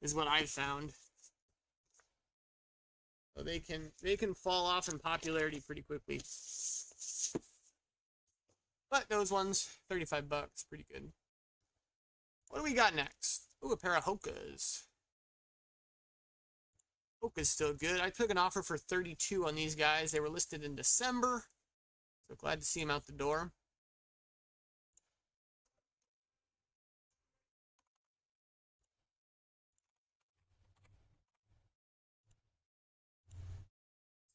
is what I've found. So they can fall off in popularity pretty quickly. But those ones, 35 bucks, pretty good. What do we got next? Ooh, a pair of Hokas. Hoka's still good. I took an offer for 32 on these guys. They were listed in December. So glad to see them out the door.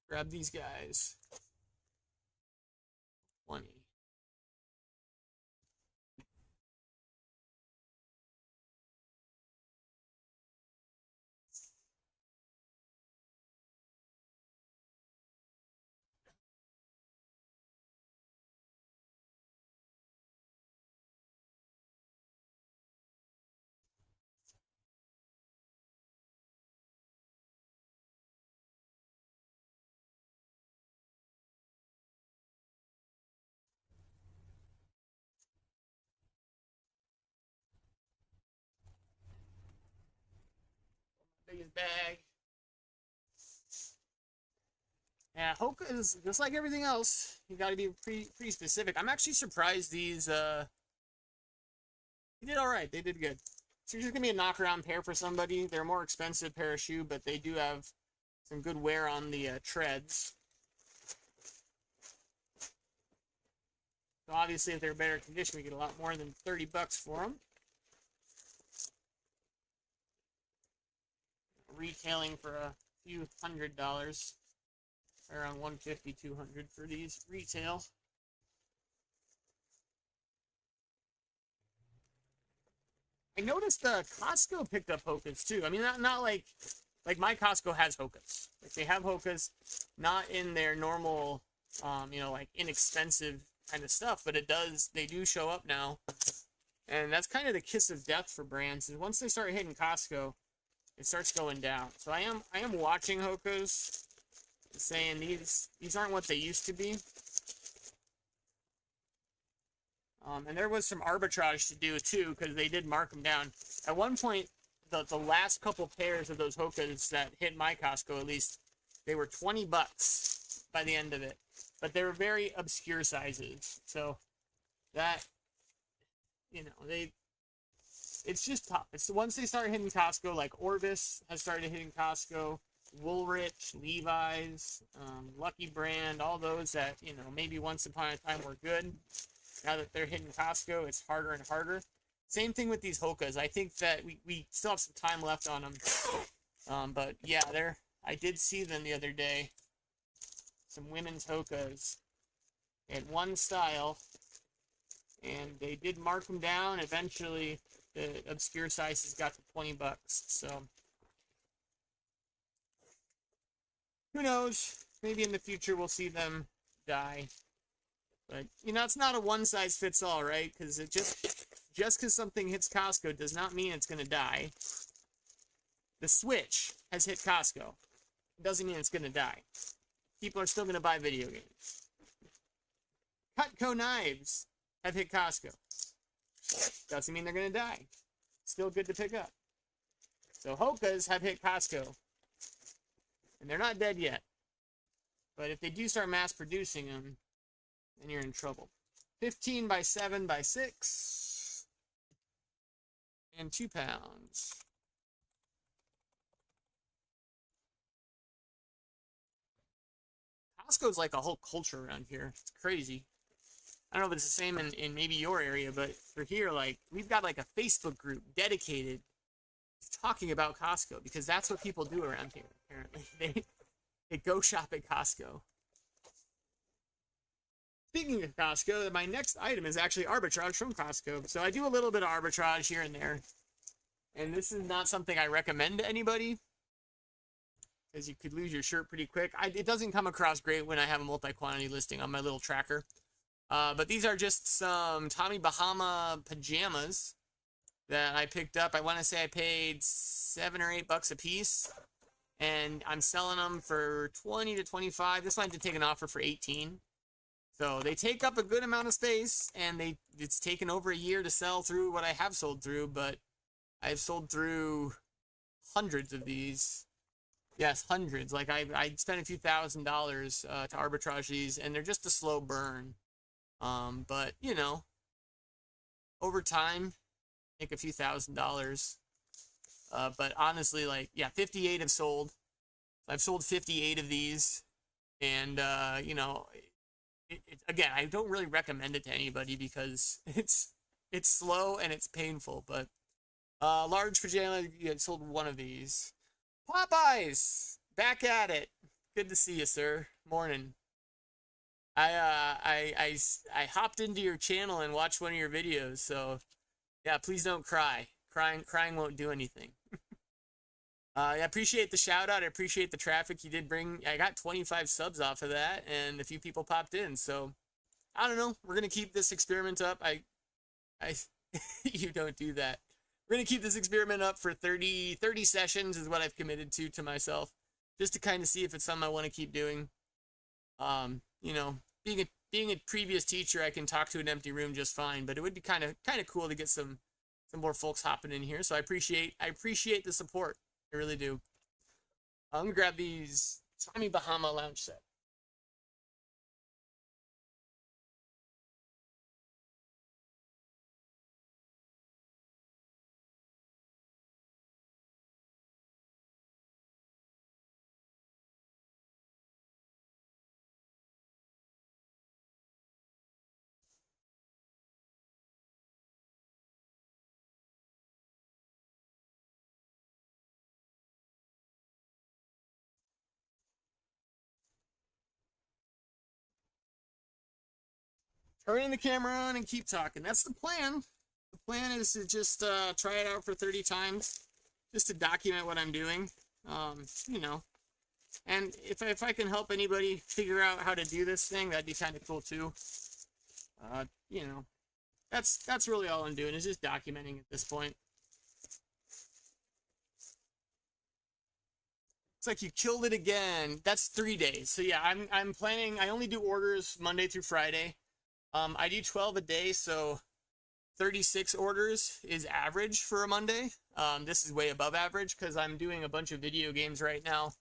Grab these guys. 20. Biggest bag. Yeah, Hoka is just like everything else. You got to be pretty specific. I'm actually surprised these. They did all right. They did good. So you're just gonna be a knockaround pair for somebody. They're a more expensive pair of shoe, but they do have some good wear on the treads. So obviously, if they're better condition, we get a lot more than 30 bucks for them. Retailing for a few $100s, around $150, $200 for these retail. I noticed Costco picked up Hokas too. I mean, not like my Costco has Hokas. Like they have Hokas, not in their normal, you know, like inexpensive kind of stuff, but they do show up now, and that's kind of the kiss of death for brands. Is once they start hitting Costco, it starts going down. So I am watching Hokas, saying these aren't what they used to be. And there was some arbitrage to do too, because they did mark them down. At one point, the last couple pairs of those Hokas that hit my Costco, at least, they were 20 bucks by the end of it. But they were very obscure sizes. So that, you know, it's just tough. It's once they start hitting Costco, like Orvis has started hitting Costco, Woolrich, Levi's, Lucky Brand, all those that, you know, maybe once upon a time were good. Now that they're hitting Costco, it's harder and harder. Same thing with these Hokas. I think that we still have some time left on them. But yeah, I did see them the other day. Some women's Hokas. They had one style, and they did mark them down. Eventually, the obscure sizes got to 20 bucks. So who knows? Maybe in the future we'll see them die. But, you know, it's not a one-size-fits-all, right? Because it just because something hits Costco does not mean it's going to die. The Switch has hit Costco. It doesn't mean it's going to die. People are still going to buy video games. Cutco knives have hit Costco. Doesn't mean they're going to die. Still good to pick up. So Hokas have hit Costco. And they're not dead yet. But if they do start mass producing them, then you're in trouble. 15 by 7 by 6. And 2 pounds. Costco's like a whole culture around here. It's crazy. I don't know if it's the same in maybe your area, but for here, like, we've got like a Facebook group dedicated to talking about Costco, because that's what people do around here, apparently. They go shop at Costco. Speaking of Costco, my next item is actually arbitrage from Costco. So I do a little bit of arbitrage here and there. And this is not something I recommend to anybody, because you could lose your shirt pretty quick. It doesn't come across great when I have a multi-quantity listing on my little tracker. But these are just some Tommy Bahama pajamas that I picked up. I want to say I paid $7 or $8 a piece. And I'm selling them for 20 to 25. This one I did take an offer for 18. So they take up a good amount of space, and it's taken over a year to sell through what I have sold through, but I've sold through hundreds of these. Yes, hundreds. Like I spent a few $1,000s to arbitrage these, and they're just a slow burn. But you know, over time, make a few $1,000s. But honestly, like, yeah, 58 have sold. I've sold 58 of these, and you know, again, I don't really recommend it to anybody because it's slow and it's painful. But large pajama, you sold one of these. Popeyes, back at it. Good to see you, sir. Morning. I hopped into your channel and watched one of your videos, so yeah, please don't cry. Crying won't do anything. I appreciate the shout out. I appreciate the traffic you did bring. I got 25 subs off of that, and a few people popped in. So I don't know. We're gonna keep this experiment up. You don't do that. We're gonna keep this experiment up for 30 sessions is what I've committed to myself, just to kind of see if it's something I want to keep doing. You know, being a previous teacher, I can talk to an empty room just fine, but it would be kind of cool to get some more folks hopping in here. So I appreciate the support. I really do. I'm gonna grab these Tommy Bahama lounge set. Turning the camera on and keep talking. That's the plan. The plan is to just try it out for 30 times, just to document what I'm doing. You know, and if I can help anybody figure out how to do this thing, that'd be kind of cool too. You know, that's really all I'm doing, is just documenting at this point. It's like you killed it again. That's 3 days. So yeah, I'm planning. I only do orders Monday through Friday. I do 12 a day, so 36 orders is average for a Monday. This is way above average because I'm doing a bunch of video games right now.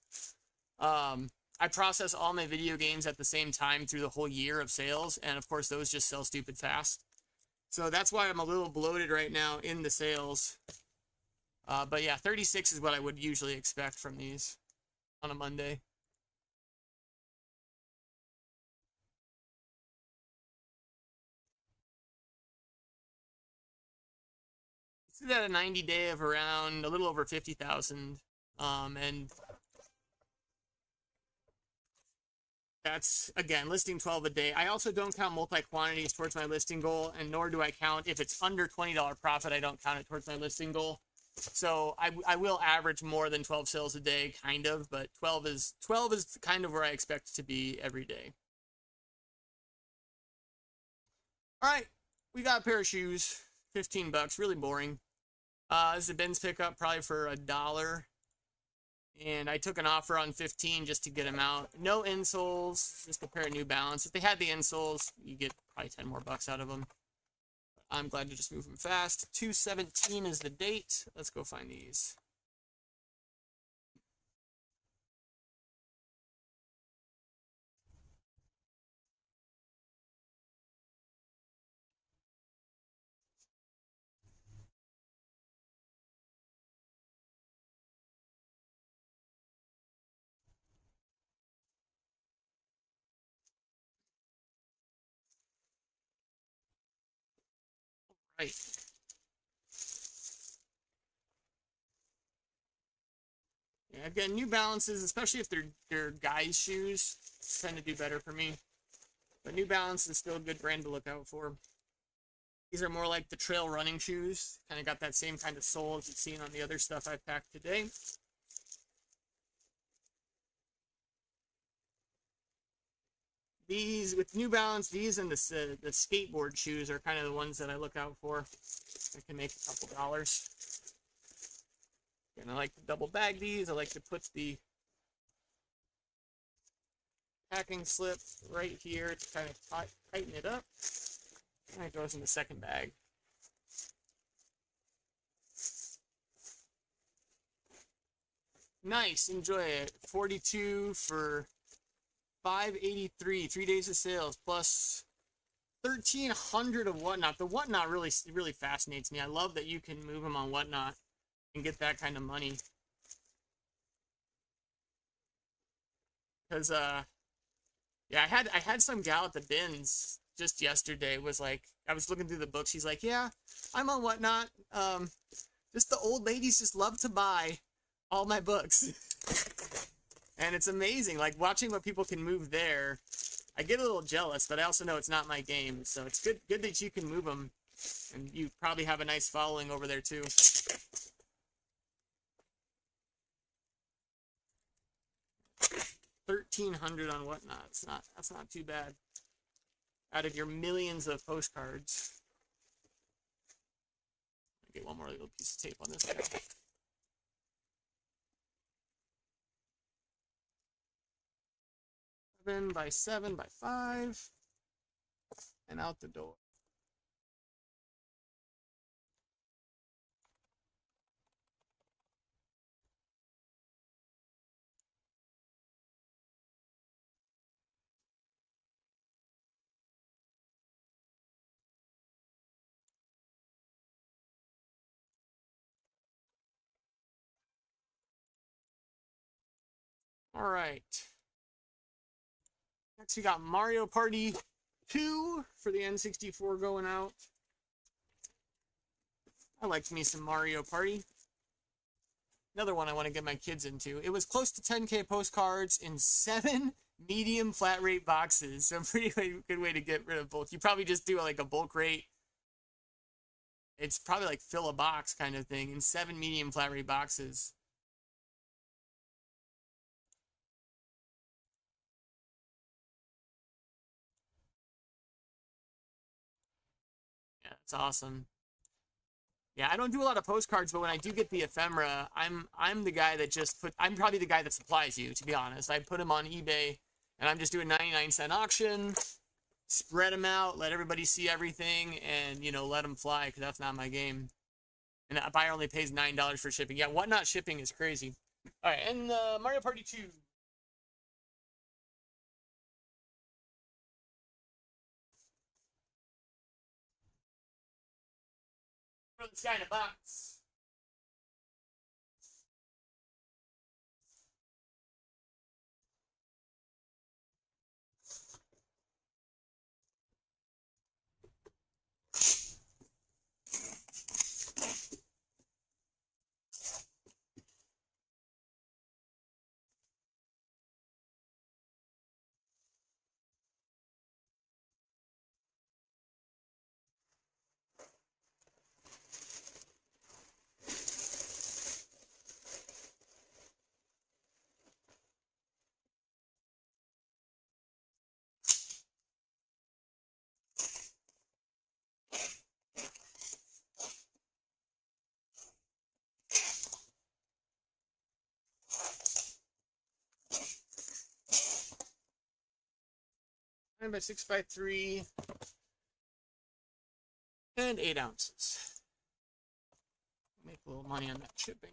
I process all my video games at the same time through the whole year of sales, and of course those just sell stupid fast. So that's why I'm a little bloated right now in the sales. But yeah, 36 is what I would usually expect from these on a Monday. It's at a 90-day of around a little over 50,000. And that's, again, listing 12 a day. I also don't count multi-quantities towards my listing goal, and nor do I count, if it's under $20 profit, I don't count it towards my listing goal. So I will average more than 12 sales a day, kind of, but 12 is kind of where I expect it to be every day. All right, we got a pair of shoes, 15 bucks, really boring. This is a Ben's pickup, probably for $1. And I took an offer on 15 just to get them out. No insoles, just a pair of New Balance. If they had the insoles, you get probably 10 more bucks out of them. I'm glad to just move them fast. 2/17 is the date. Let's go find these. Right. Yeah, again, New Balances, especially if they're guys' shoes, tend to do better for me. But New Balance is still a good brand to look out for. These are more like the trail running shoes. Kind of got that same kind of sole as you've seen on the other stuff I've packed today. These, with New Balance, these and the skateboard shoes are kind of the ones that I look out for. I can make a couple dollars. And I like to double bag these. I like to put the packing slip right here to kind of tighten it up. And it goes in the second bag. Nice. Enjoy it. 42 for 583. 3 days of sales plus 1,300 of Whatnot. The Whatnot really fascinates me. I love that you can move them on Whatnot and get that kind of money. Because yeah, I had some gal at the bins just yesterday was like, I was looking through the books. She's like, yeah, I'm on Whatnot. Just the old ladies just love to buy all my books. And it's amazing, like watching what people can move there. I get a little jealous, but I also know it's not my game. So it's good that you can move them, and you probably have a nice following over there too. 1,300 on Whatnot. That's not too bad. Out of your millions of postcards. Get one more little piece of tape on this guy. 7 by 7 by 5, and out the door. All right. Next, we got Mario Party 2 for the N64 going out. I liked me some Mario Party. Another one I want to get my kids into. It was close to 10K postcards in 7 medium flat rate boxes. So pretty good way to get rid of bulk. You probably just do like a bulk rate. It's probably like fill a box kind of thing in 7 medium flat rate boxes. Yeah, it's awesome. Yeah, I don't do a lot of postcards, but when I do get the ephemera, I'm the guy that I'm probably the guy that supplies you, to be honest. I put them on eBay, and I'm just doing 99-cent auction, spread them out, let everybody see everything, and, you know, let them fly, because that's not my game. And a buyer only pays $9 for shipping. Yeah, Whatnot shipping is crazy. All right, and Mario Party 2. Throw this guy in a box. By 6 by 3 and 8 ounces. Make a little money on that shipping.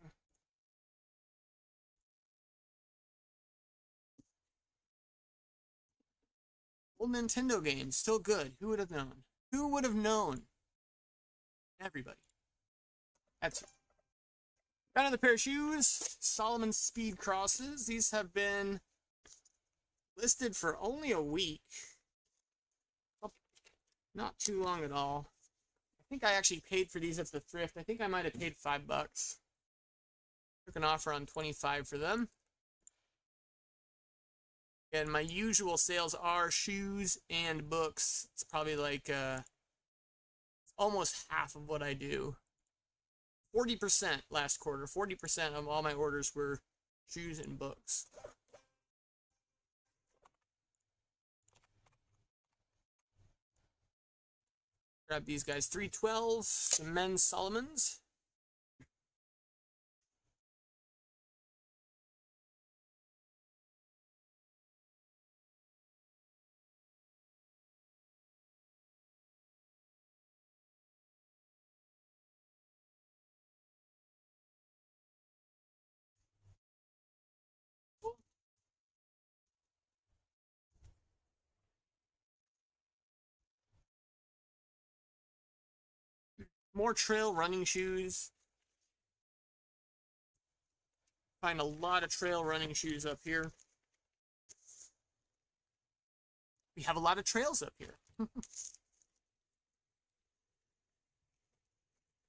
Old Nintendo games, still good. Who would have known? Who would have known? Everybody. That's it. Got another pair of shoes. Solomon Speed Crosses. These have been listed for only a week. Not too long at all. I think I actually paid for these at the thrift. I think I might have paid $5. Took an offer on 25 for them. And my usual sales are shoes and books. It's probably like almost half of what I do. 40% last quarter. 40% of all my orders were shoes and books. Grab these guys. 312, some men's Solomons. More trail running shoes. Find a lot of trail running shoes up here. We have a lot of trails up here.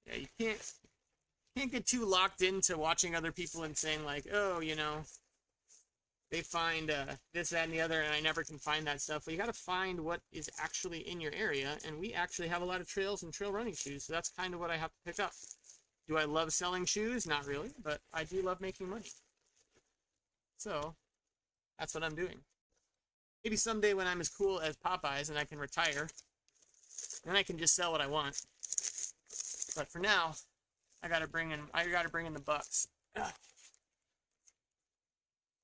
Yeah, you can't get too locked into watching other people and saying like, oh, you know, they find this, that, and the other, and I never can find that stuff. But you got to find what is actually in your area, and we actually have a lot of trails and trail running shoes, so that's kind of what I have to pick up. Do I love selling shoes? Not really, but I do love making money. So that's what I'm doing. Maybe someday when I'm as cool as Popeyes and I can retire, then I can just sell what I want. But for now, I gotta bring in the bucks.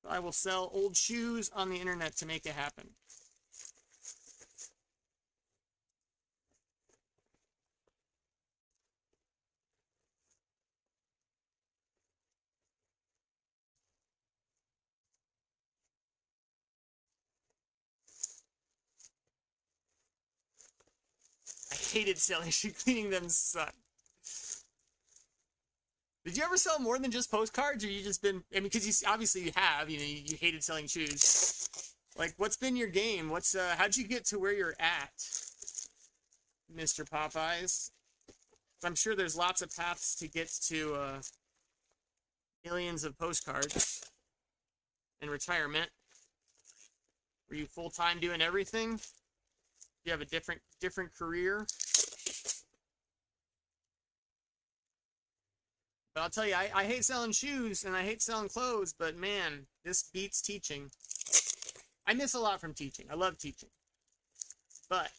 I will sell old shoes on the internet to make it happen. I hated selling shoe, cleaning them sucked. Did you ever sell more than just postcards, or you just been? I mean, because obviously you have. You know, you hated selling shoes. Like, what's been your game? How'd you get to where you're at, Mr. Popeyes? I'm sure there's lots of paths to get to millions of postcards and retirement. Were you full time doing everything? Do you have a different career? But I'll tell you, I hate selling shoes and I hate selling clothes, but man, this beats teaching. I miss a lot from teaching. I love teaching. But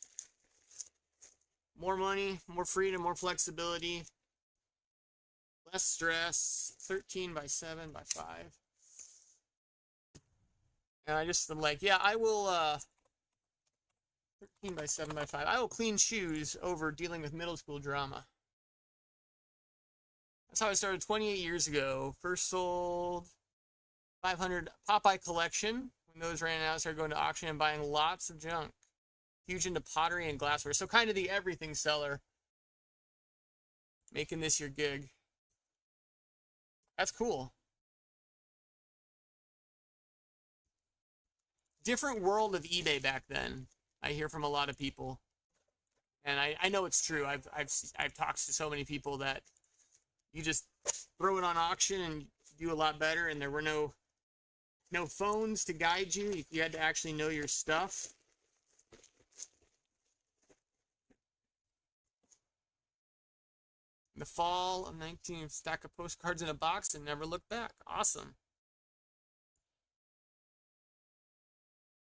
more money, more freedom, more flexibility, less stress, 13 by 7 by 5. And I just am like, yeah, I will, 13 by 7 by 5. I will clean shoes over dealing with middle school drama. That's how I started 28 years ago. First sold 500 Popeye collection. When those ran out, I started going to auction and buying lots of junk. Huge into pottery and glassware. So kind of the everything seller. Making this your gig. That's cool. Different world of eBay back then. I hear from a lot of people. And I know it's true. I've talked to so many people that you just throw it on auction and do a lot better, and there were no phones to guide you. You had to actually know your stuff. In the fall of 19, stack of postcards in a box and never look back. Awesome.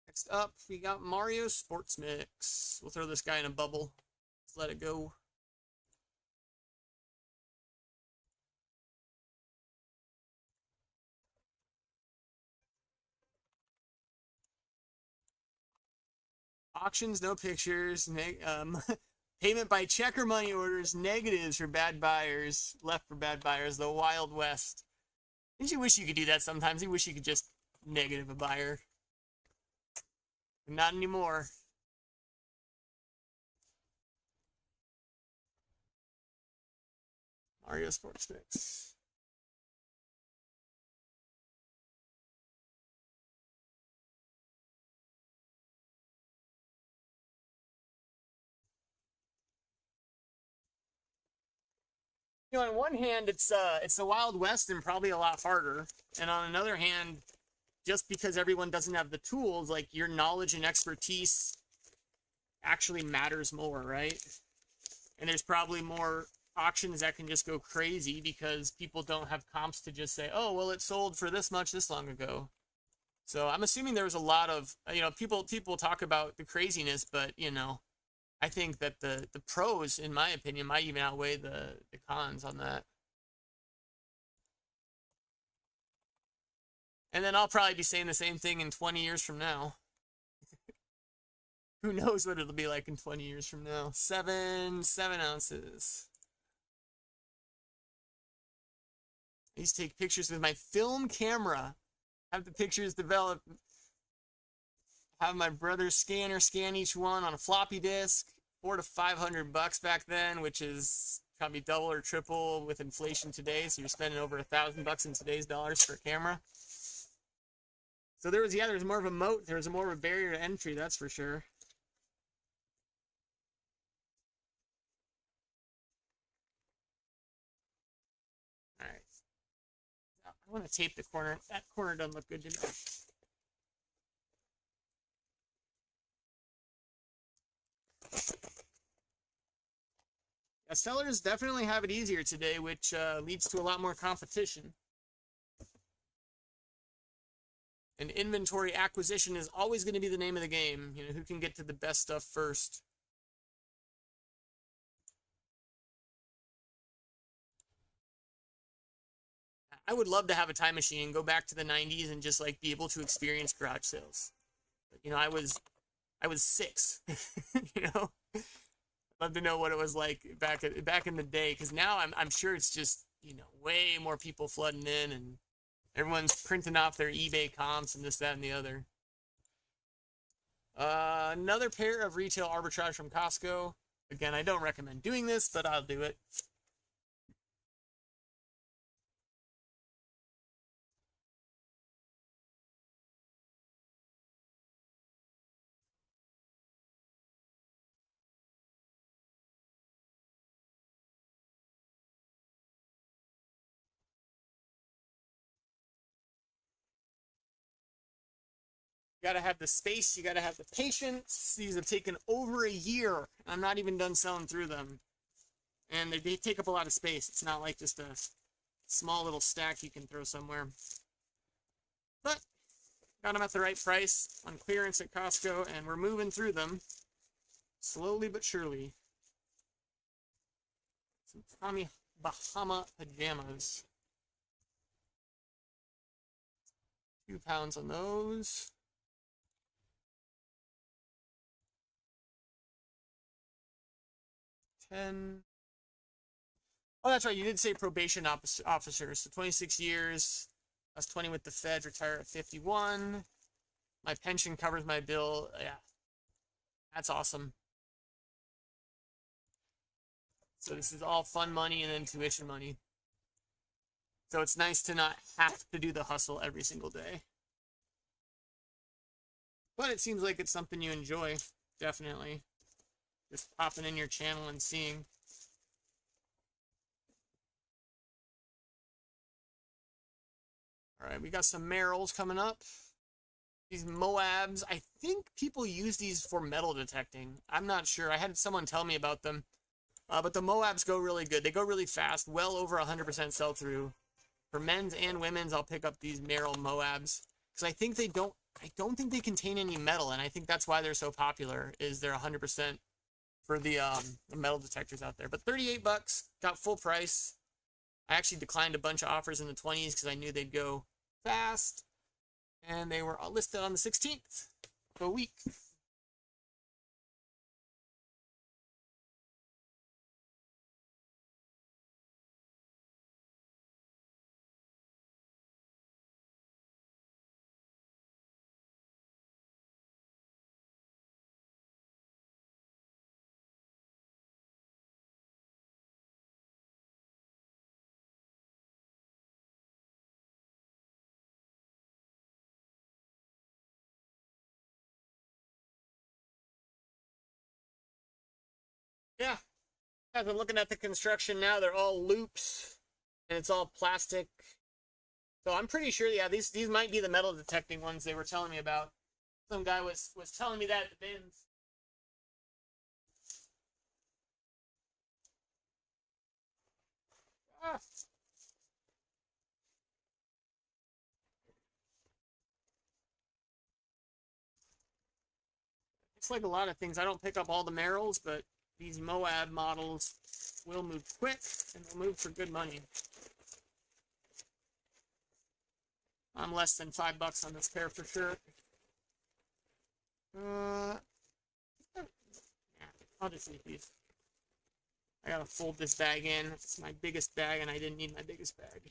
Next up, we got Mario Sports Mix. We'll throw this guy in a bubble. Let's let it go. Auctions, no pictures. Payment by check or money orders. Negatives for bad buyers. Left for bad buyers. The Wild West. Didn't you wish you could do that sometimes? You wish you could just negative a buyer. But not anymore. Mario Sports Mix. You know, on one hand, it's the Wild West and probably a lot harder. And on another hand, just because everyone doesn't have the tools, like your knowledge and expertise actually matters more, right? And there's probably more auctions that can just go crazy because people don't have comps to just say, oh, well, it sold for this much this long ago. So I'm assuming there was a lot of, you know, people talk about the craziness, but, you know, I think that the pros, in my opinion, might even outweigh the cons on that. And then I'll probably be saying the same thing in 20 years from now. Who knows what it'll be like in 20 years from now. 7 ounces. I used to take pictures with my film camera. Have the pictures develop. Have my brother's scanner scan each one on a floppy disk. $400 to $500 back then, which is Probably double or triple with inflation today, so you're spending over $1,000 in today's dollars for a camera. So there was more of a moat, there was more of a barrier to entry, that's for sure. All right. I want to tape the corner. That corner doesn't look good to me. Yeah, sellers definitely have it easier today, which leads to a lot more competition. And inventory acquisition is always going to be the name of the game. You know, who can get to the best stuff first. I would love to have a time machine and go back to the 90s and just like be able to experience garage sales. But, you know, I was 6. You know, love to know what it was like back in the day, because now I'm sure it's just, you know, way more people flooding in and everyone's printing off their eBay comps and this, that, and the other. Another pair of retail arbitrage from Costco. Again, I don't recommend doing this, but I'll do it. You gotta have the space, you gotta have the patience. These have taken over a year. I'm not even done selling through them. And they take up a lot of space. It's not like just a small little stack you can throw somewhere. But got them at the right price on clearance at Costco, and we're moving through them slowly but surely. Some Tommy Bahama pajamas. 2 pounds on those. $10. Oh, that's right. You did say probation officers. So 26 years. I was 20 with the Fed. Retire at 51. My pension covers my bill. Yeah, that's awesome. So this is all fun money and then tuition money. So it's nice to not have to do the hustle every single day. But it seems like it's something you enjoy, definitely. Just popping in your channel and seeing. All right, we got some Merrills coming up. These Moabs, I think people use these for metal detecting. I'm not sure. I had someone tell me about them. But the Moabs go really good. They go really fast, well over 100% sell-through. For men's and women's, I'll pick up these Merrill Moabs. Because I think I don't think they contain any metal, and I think that's why they're so popular, is they're 100% for the metal detectors out there. But $38, got full price. I actually declined a bunch of offers in the 20s because I knew they'd go fast. And they were listed on the 16th of a week. Yeah, as I'm looking at the construction now, they're all loops, and it's all plastic. So I'm pretty sure, yeah, these might be the metal detecting ones they were telling me about. Some guy was telling me that at the bins. Ah. It's like a lot of things. I don't pick up all the Merrills, but these Moab models will move quick, and they'll move for good money. I'm less than $5 on this pair for sure. Yeah, I'll just leave these. I gotta fold this bag in. It's my biggest bag, and I didn't need my biggest bag.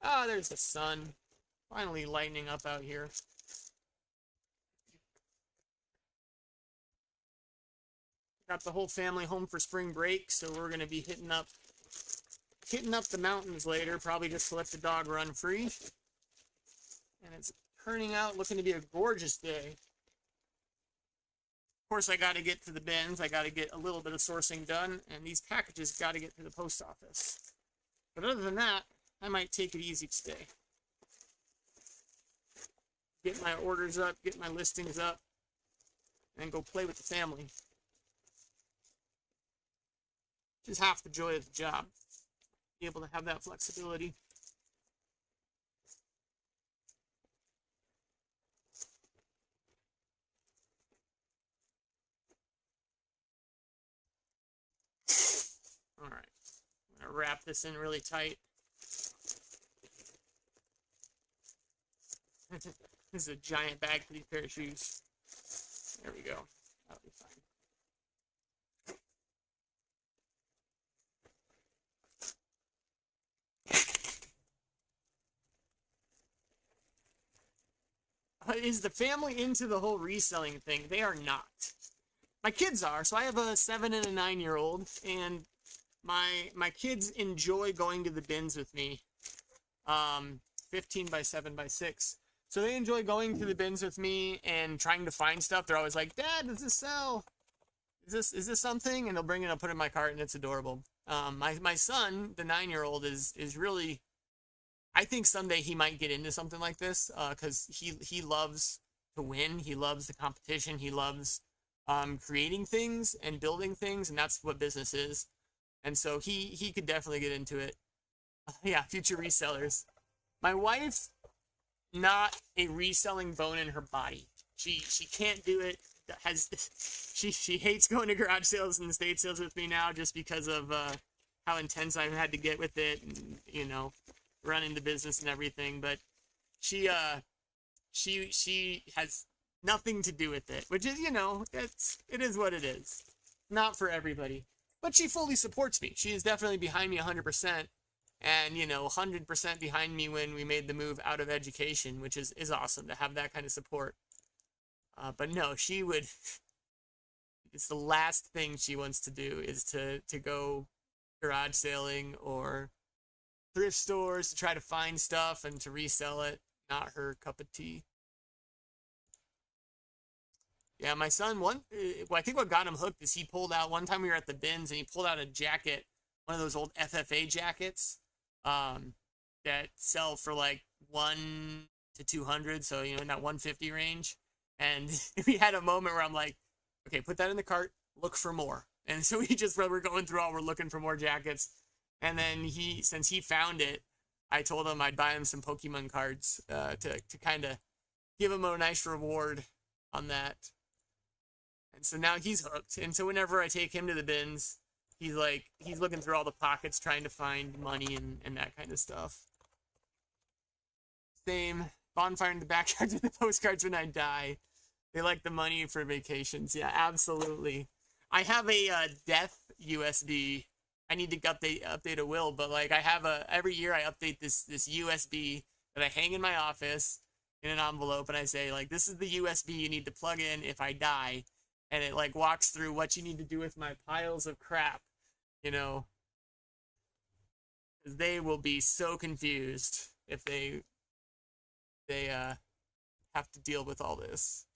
Ah, there's the sun. Finally lightening up out here. Got the whole family home for spring break, so we're gonna be hitting up the mountains later, probably just to let the dog run free. And it's turning out looking to be a gorgeous day. Of course, I got to get to the bins. I got to get a little bit of sourcing done, and these packages got to get to the post office. But other than that, I might take it easy today. Get my orders up, get my listings up, and go play with the family. Which is half the joy of the job. Be able to have that flexibility. All right, I'm gonna wrap this in really tight. This is a giant bag for these pair of shoes. There we go. That'll be fine. Is the family into the whole reselling thing? They are not. My kids are. So I have a 7 and a 9-year-old, and my kids enjoy going to the bins with me. 15 by 7 by 6. So they enjoy going to the bins with me and trying to find stuff. They're always like, "Dad, does this sell? Is this something?" And they'll bring it up, put it in my cart, and it's adorable. My son, the 9-year-old, is really. I think someday he might get into something like this, because he loves to win. He loves the competition. He loves creating things and building things, and that's what business is. And so he could definitely get into it. Yeah, future resellers. My wife, not a reselling bone in her body. She can't do it. She hates going to garage sales and estate sales with me now, just because of how intense I've had to get with it, and running the business and everything. But she has nothing to do with it, which is, it is what it is. Not for everybody. But she fully supports me. She is definitely behind me 100%. And, 100% behind me when we made the move out of education, which is awesome to have that kind of support. But no, she would, it's the last thing she wants to do is to go garage sailing or thrift stores to try to find stuff and to resell it. Not her cup of tea. Yeah, my son, I think what got him hooked is he pulled out, one time we were at the bins, and he pulled out a jacket, one of those old FFA jackets, that sell for like 1 to 200, so, in that 150 range. And we had a moment where I'm like, okay, put that in the cart, look for more. And so we're going through we're looking for more jackets. And then since he found it, I told him I'd buy him some Pokemon cards, to kind of give him a nice reward on that. And so now he's hooked. And so whenever I take him to the bins, he's looking through all the pockets trying to find money and that kind of stuff. Same. Bonfire in the backyard with the postcards when I die. They like the money for vacations. Yeah, absolutely. I have a death USB. I need to update a will, but I have every year I update this USB that I hang in my office in an envelope, and I say, this is the USB you need to plug in if I die. And it walks through what you need to do with my piles of crap, because they will be so confused if they have to deal with all this.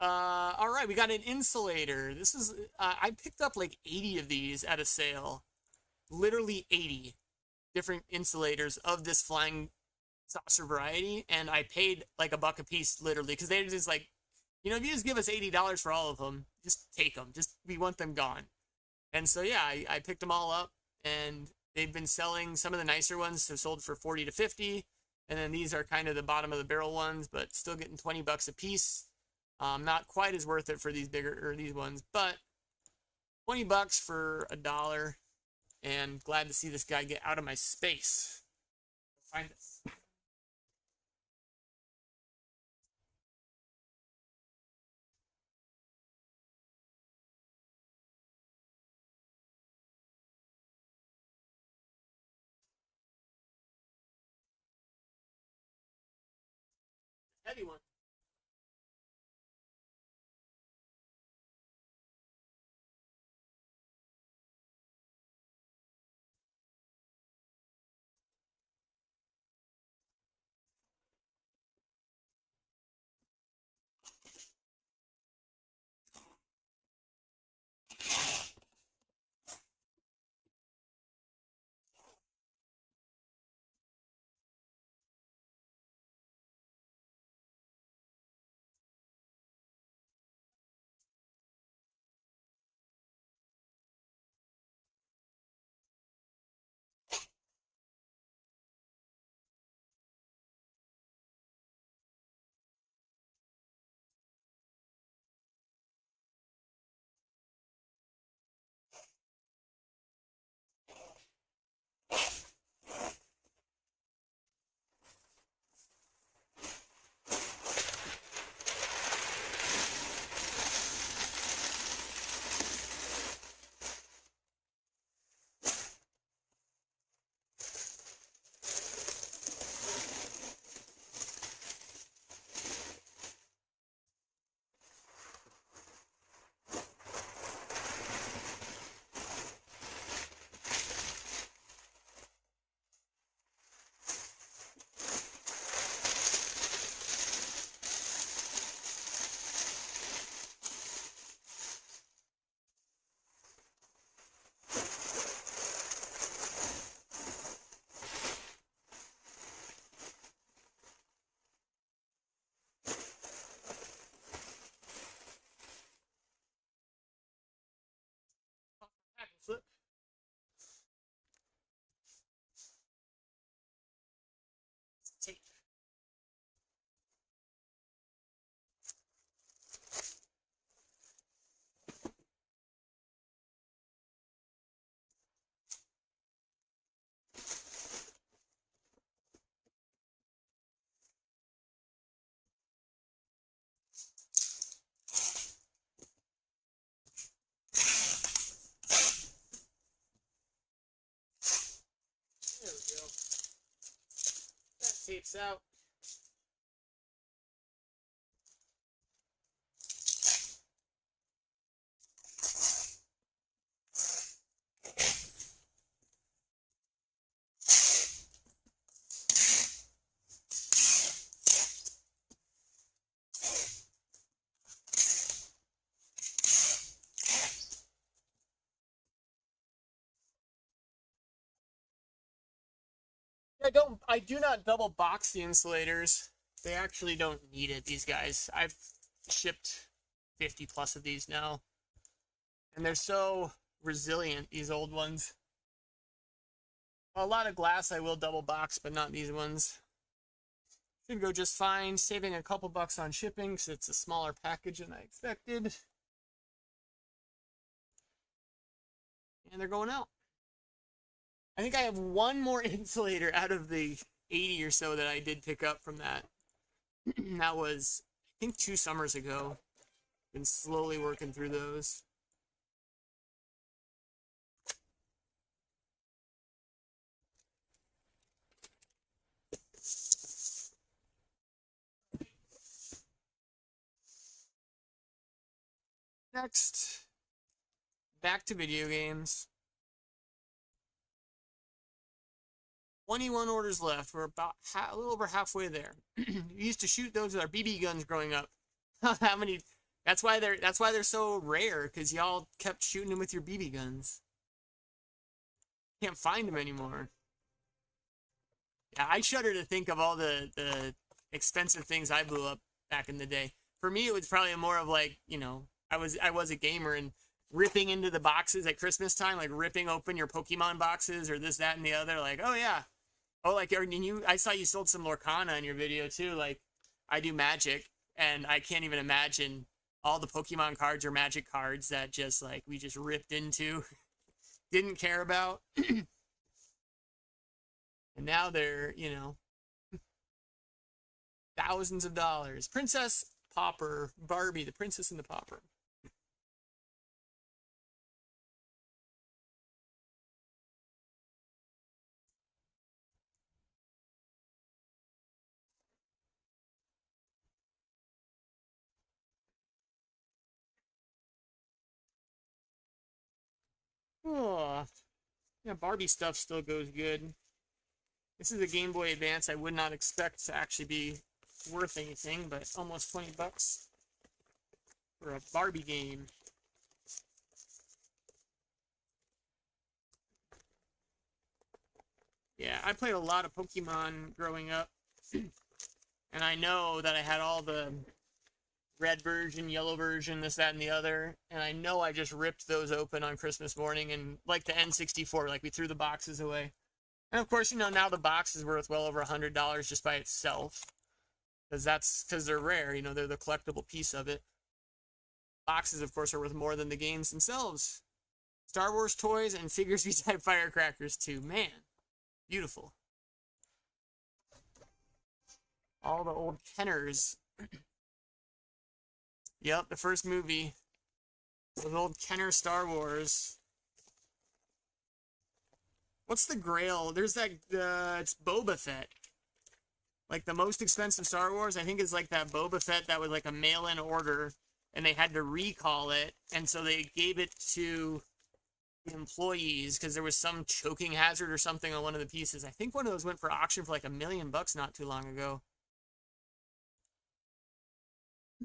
All right, we got an insulator. This is I picked up 80 of these at a sale, literally 80 different insulators of this flying saucer variety, and I paid $1 a piece, literally, because they're just if you just give us $80 for all of them, just take them. We want them gone. And so yeah, I picked them all up, and they've been selling. Some of the nicer ones have sold for 40 to 50, and then these are kind of the bottom of the barrel ones, but still getting $20 a piece. Not quite as worth it for these these ones, but $20 for $1, and glad to see this guy get out of my space. Find this. Heavy one. tapes out. I do not double box the insulators. They actually don't need it, these guys. I've shipped 50 plus of these now. And they're so resilient, these old ones. A lot of glass I will double box, but not these ones. Should go just fine, saving a couple bucks on shipping because it's a smaller package than I expected. And they're going out. I think I have one more insulator out of the 80 or so that I did pick up from that. That was, I think, 2 summers ago. Been slowly working through those. Next, back to video games. 21 orders left. We're about a little over halfway there. We used to shoot those with our BB guns growing up. How many? That's why they're so rare, because y'all kept shooting them with your BB guns. Can't find them anymore. Yeah, I shudder to think of all the expensive things I blew up back in the day. For me, it was probably more of like, you know, I was a gamer and ripping into the boxes at Christmas time, like ripping open your Pokemon boxes or this, that, and the other. Like, oh yeah, oh like, I saw you sold some Lorcana in your video too. Like, I do Magic, and I can't even imagine all the Pokemon cards or Magic cards that just like we just ripped into, didn't care about, and now they're, you know, thousands of dollars. Princess Popper, Barbie, the Princess and the Popper. Oh, yeah, Barbie stuff still goes good. This is a Game Boy Advance I would not expect to actually be worth anything, but almost 20 bucks for a Barbie game. Yeah, I played a lot of Pokemon growing up, and I know that I had all the red version, yellow version, this, that, and the other, and I know I just ripped those open on Christmas morning, and like the N64, like we threw the boxes away. And of course, you know, now the box is worth well over $100 just by itself, because they're rare, you know, they're the collectible piece of it. Boxes, of course, are worth more than the games themselves. Star Wars toys and figures beside firecrackers too. Man, beautiful. All the old Kenners. Yep, the first movie. Those old Kenner Star Wars. What's the Grail? There's that, it's Boba Fett. Like, the most expensive Star Wars, I think, is like that Boba Fett that was like a mail-in order, and they had to recall it, and so they gave it to the employees because there was some choking hazard or something on one of the pieces. I think one of those went for auction for like $1 million not too long ago.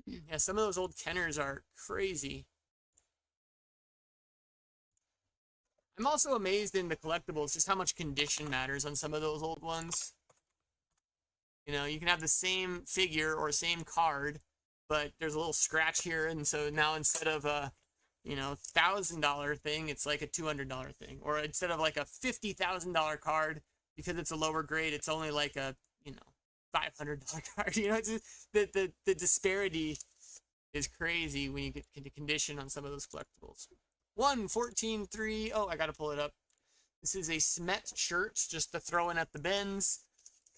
Yeah, some of those old Kenners are crazy. I'm also amazed in the collectibles just how much condition matters on some of those old ones. You know, you can have the same figure or same card, but there's a little scratch here, and so now instead of a, you know, $1,000 thing, it's like a $200 thing. Or instead of like a $50,000 card, because it's a lower grade, it's only like a, you know, $500 card. You know, it's just, the disparity is crazy when you get into condition on some of those collectibles. 114.3. Oh, I gotta pull it up. This is a Smet shirt, just to throw in at the bins.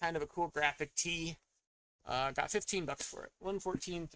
Kind of a cool graphic tee. Got 15 bucks for it. 114.3.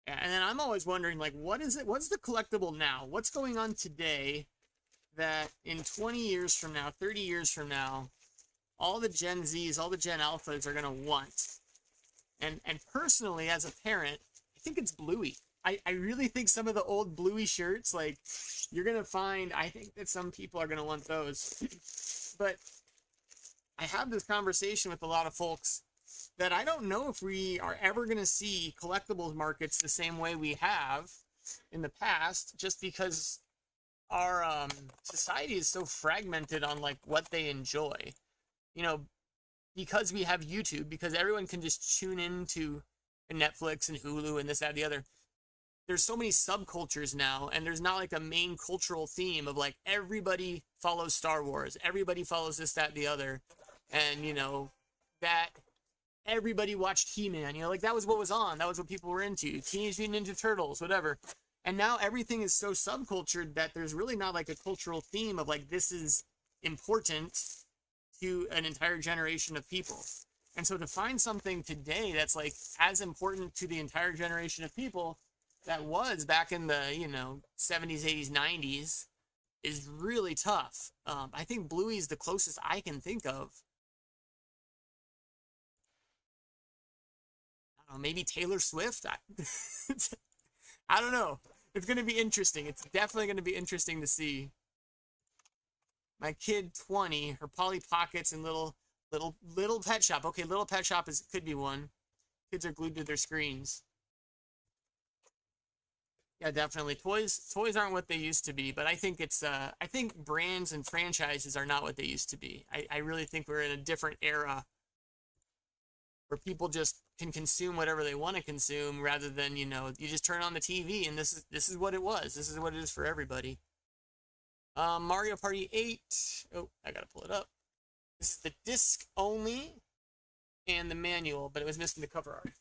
And then I'm always wondering, like, what is it? What's the collectible now? What's going on today that in 20 years from now, 30 years from now, all the Gen Zs, all the Gen Alphas are going to want? And personally, as a parent, I think it's Bluey. I really think some of the old Bluey shirts, like, you're going to find, I think that some people are going to want those. But I have this conversation with a lot of folks that I don't know if we are ever going to see collectibles markets the same way we have in the past, just because our society is so fragmented on, like, what they enjoy. You know, because we have YouTube, because everyone can just tune into Netflix and Hulu and this, that, and the other. There's so many subcultures now, and there's not like a main cultural theme of like everybody follows Star Wars, everybody follows this, that, and the other, and you know that everybody watched He-Man. You know, like that was what was on, that was what people were into. Teenage Mutant Ninja Turtles, whatever. And now everything is so subcultured that there's really not like a cultural theme of like this is important to an entire generation of people. And so to find something today that's like as important to the entire generation of people that was back in the, you know, 70s, 80s, 90s is really tough. I think Bluey's the closest I can think of. I don't know, maybe Taylor Swift? I don't know. It's going to be interesting. It's definitely going to be interesting to see. My kid, 20, her Polly Pockets and little Pet Shop. Okay, Little Pet Shop could be one. Kids are glued to their screens. Yeah, definitely. Toys aren't what they used to be, but I think it's I think brands and franchises are not what they used to be. I really think we're in a different era where people just can consume whatever they want to consume rather than, you know, you just turn on the TV and this is what it was. This is what it is for everybody. Mario Party 8. Oh, I gotta pull it up. This is the disc only and the manual, but it was missing the cover art.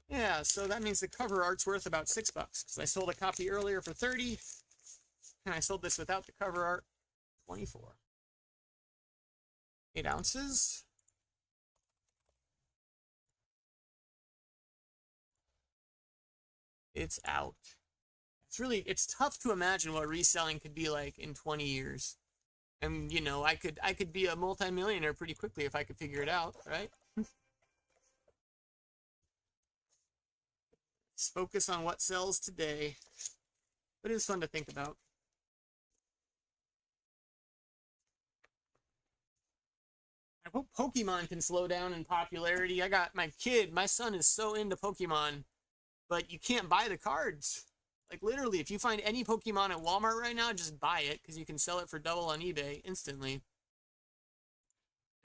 Yeah, so that means the cover art's worth about $6 because I sold a copy earlier for 30, and I sold this without the cover art, 24. 8 ounces. It's out. It's tough to imagine what reselling could be like in 20 years. And you know, I could be a multimillionaire pretty quickly if I could figure it out, right? Just focus on what sells today. But it's fun to think about. I hope Pokemon can slow down in popularity. I got my son is so into Pokemon, but you can't buy the cards. Like literally, if you find any Pokemon at Walmart right now, just buy it because you can sell it for double on eBay instantly.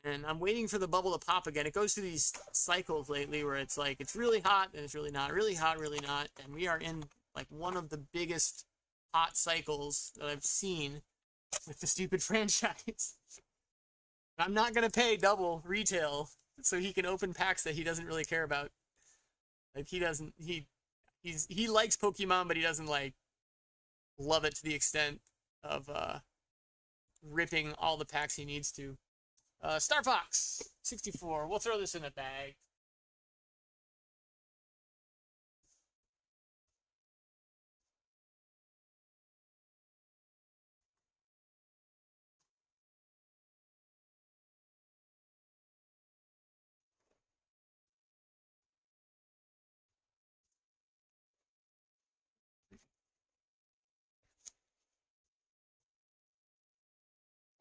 And I'm waiting for the bubble to pop again. It goes through these cycles lately where it's like, it's really hot and it's really not, really hot, really not. And we are in like one of the biggest hot cycles that I've seen with the stupid franchise. I'm not going to pay double retail so he can open packs that he doesn't really care about. Like he likes Pokemon, but he doesn't like love it to the extent of ripping all the packs he needs to. Star Fox 64. We'll throw this in a bag.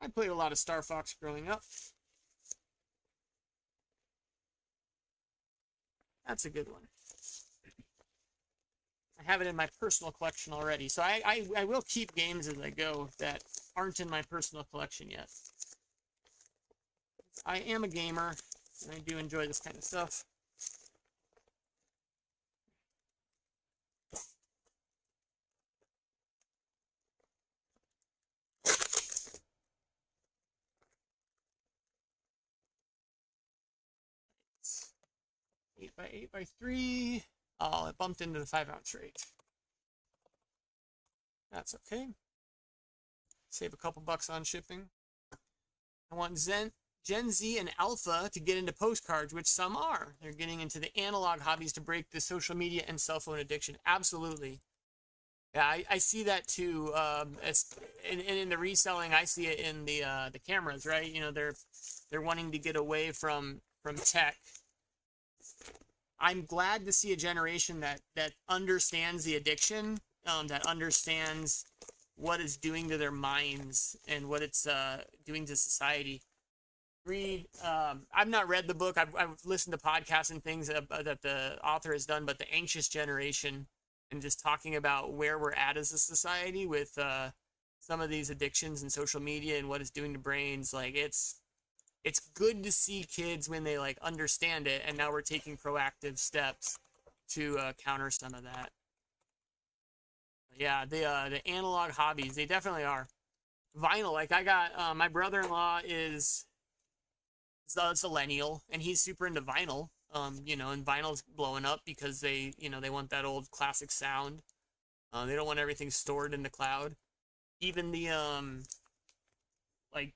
I played a lot of Star Fox growing up. That's a good one. I have it in my personal collection already, so I will keep games as I go that aren't in my personal collection yet. I am a gamer, and I do enjoy this kind of stuff. by 8x3. Oh, it bumped into the 5-ounce rate. That's okay. Save a couple bucks on shipping. I want Gen Z and Alpha to get into postcards, which some are. They're getting into the analog hobbies to break the social media and cell phone addiction. Absolutely. Yeah, I see that too. In the reselling, I see it in the cameras, right? You know, they're wanting to get away from tech. I'm glad to see a generation that understands the addiction, that understands what it's doing to their minds and what it's doing to society. I've not read the book. I've listened to podcasts and things that the author has done, but The Anxious Generation, and just talking about where we're at as a society with some of these addictions and social media and what it's doing to brains. Like, it's good to see kids when they like understand it, and now we're taking proactive steps to counter some of that. Yeah, the analog hobbies, they definitely are. Vinyl, like I got my brother-in-law is a millennial, and he's super into vinyl. You know, and vinyl's blowing up because they want that old classic sound. They don't want everything stored in the cloud. Even the like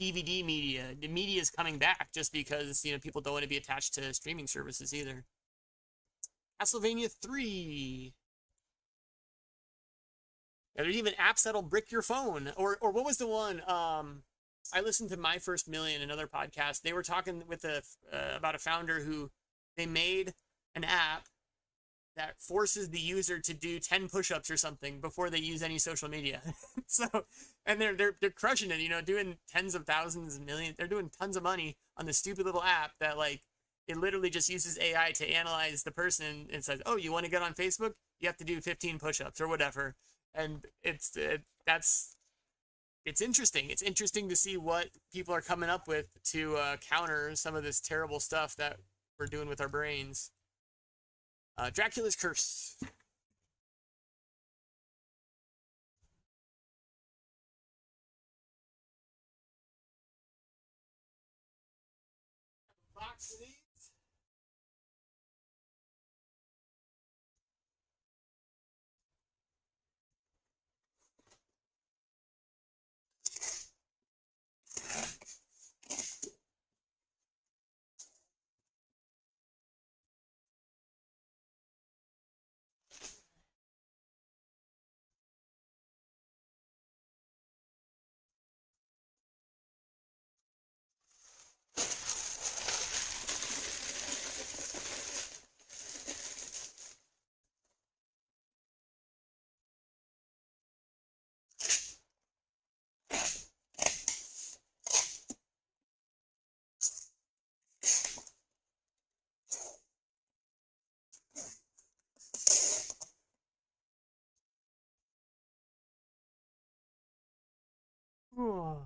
DVD media, the media is coming back just because people don't want to be attached to streaming services either. Castlevania 3. Yeah, there's even apps that'll brick your phone. Or what was the one? I listened to My First Million, another podcast. They were talking with about a founder who they made an app that forces the user to do 10 push-ups or something before they use any social media. So, and they're crushing it, doing tens of thousands and millions. They're doing tons of money on this stupid little app that like it literally just uses AI to analyze the person and says, "Oh, you want to get on Facebook? You have to do 15 push-ups or whatever." And it's interesting. It's interesting to see what people are coming up with to counter some of this terrible stuff that we're doing with our brains. Dracula's Curse. Box of these. You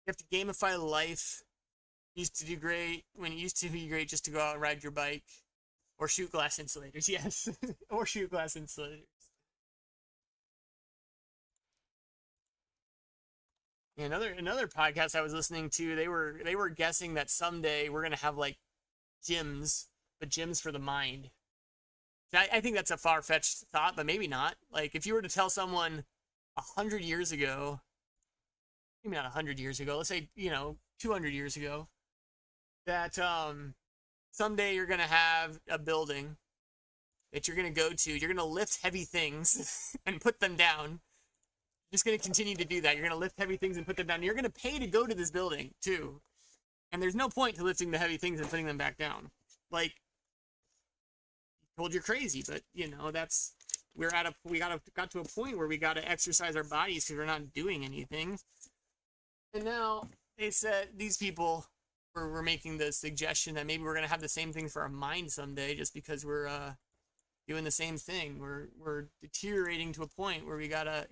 have to gamify life. Used to do great when it used to be great just to go out and ride your bike or shoot glass insulators. Yes, or shoot glass insulators. Yeah, another podcast I was listening to, they were guessing that someday we're gonna have like gyms, but gyms for the mind. I think that's a far-fetched thought, but maybe not. Like if you were to tell someone 100 years ago, maybe not 100 years ago, let's say 200 years ago, that someday you're gonna have a building that you're gonna go to, you're gonna lift heavy things and put them down. You're just gonna continue to do that. You're gonna lift heavy things and put them down. You're gonna pay to go to this building too, and there's no point to lifting the heavy things and putting them back down. Like, told you're crazy, but that's we got to a point where we gotta exercise our bodies because we're not doing anything. And now they said these people were making the suggestion that maybe we're gonna have the same thing for our mind someday, just because we're doing the same thing. We're deteriorating to a point where we gotta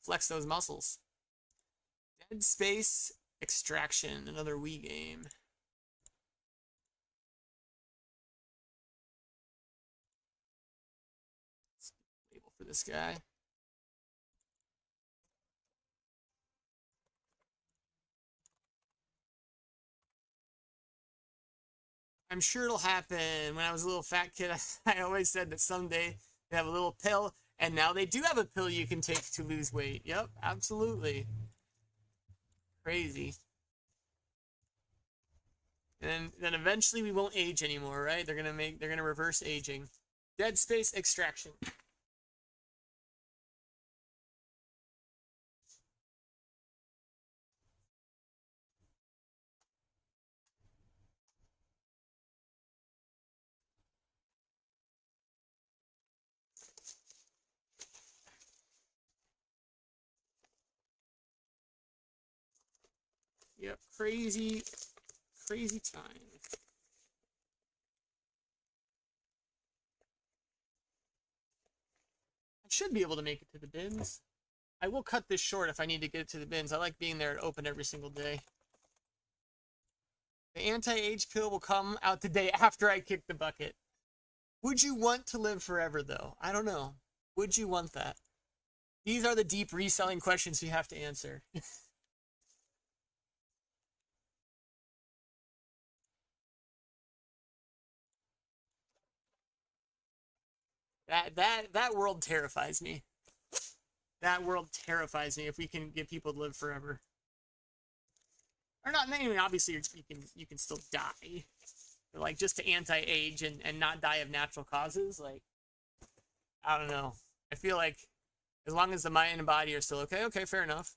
flex those muscles. Dead Space Extraction, another Wii game. Label for this guy. I'm sure it'll happen. When I was a little fat kid, I always said that someday they have a little pill, and now they do have a pill you can take to lose weight. Yep, absolutely. Crazy. And then eventually we won't age anymore, right? They're gonna reverse aging. Dead space extraction. Yep, crazy, crazy time. I should be able to make it to the bins. I will cut this short if I need to get it to the bins. I like being there to open every single day. The anti-age pill will come out the day after I kick the bucket. Would you want to live forever, though? I don't know. Would you want that? These are the deep reselling questions you have to answer. That world terrifies me. That world terrifies me if we can get people to live forever. Or not, I mean, obviously you can still die. But like just to anti-age and not die of natural causes, like I don't know. I feel like as long as the mind and body are still okay, fair enough.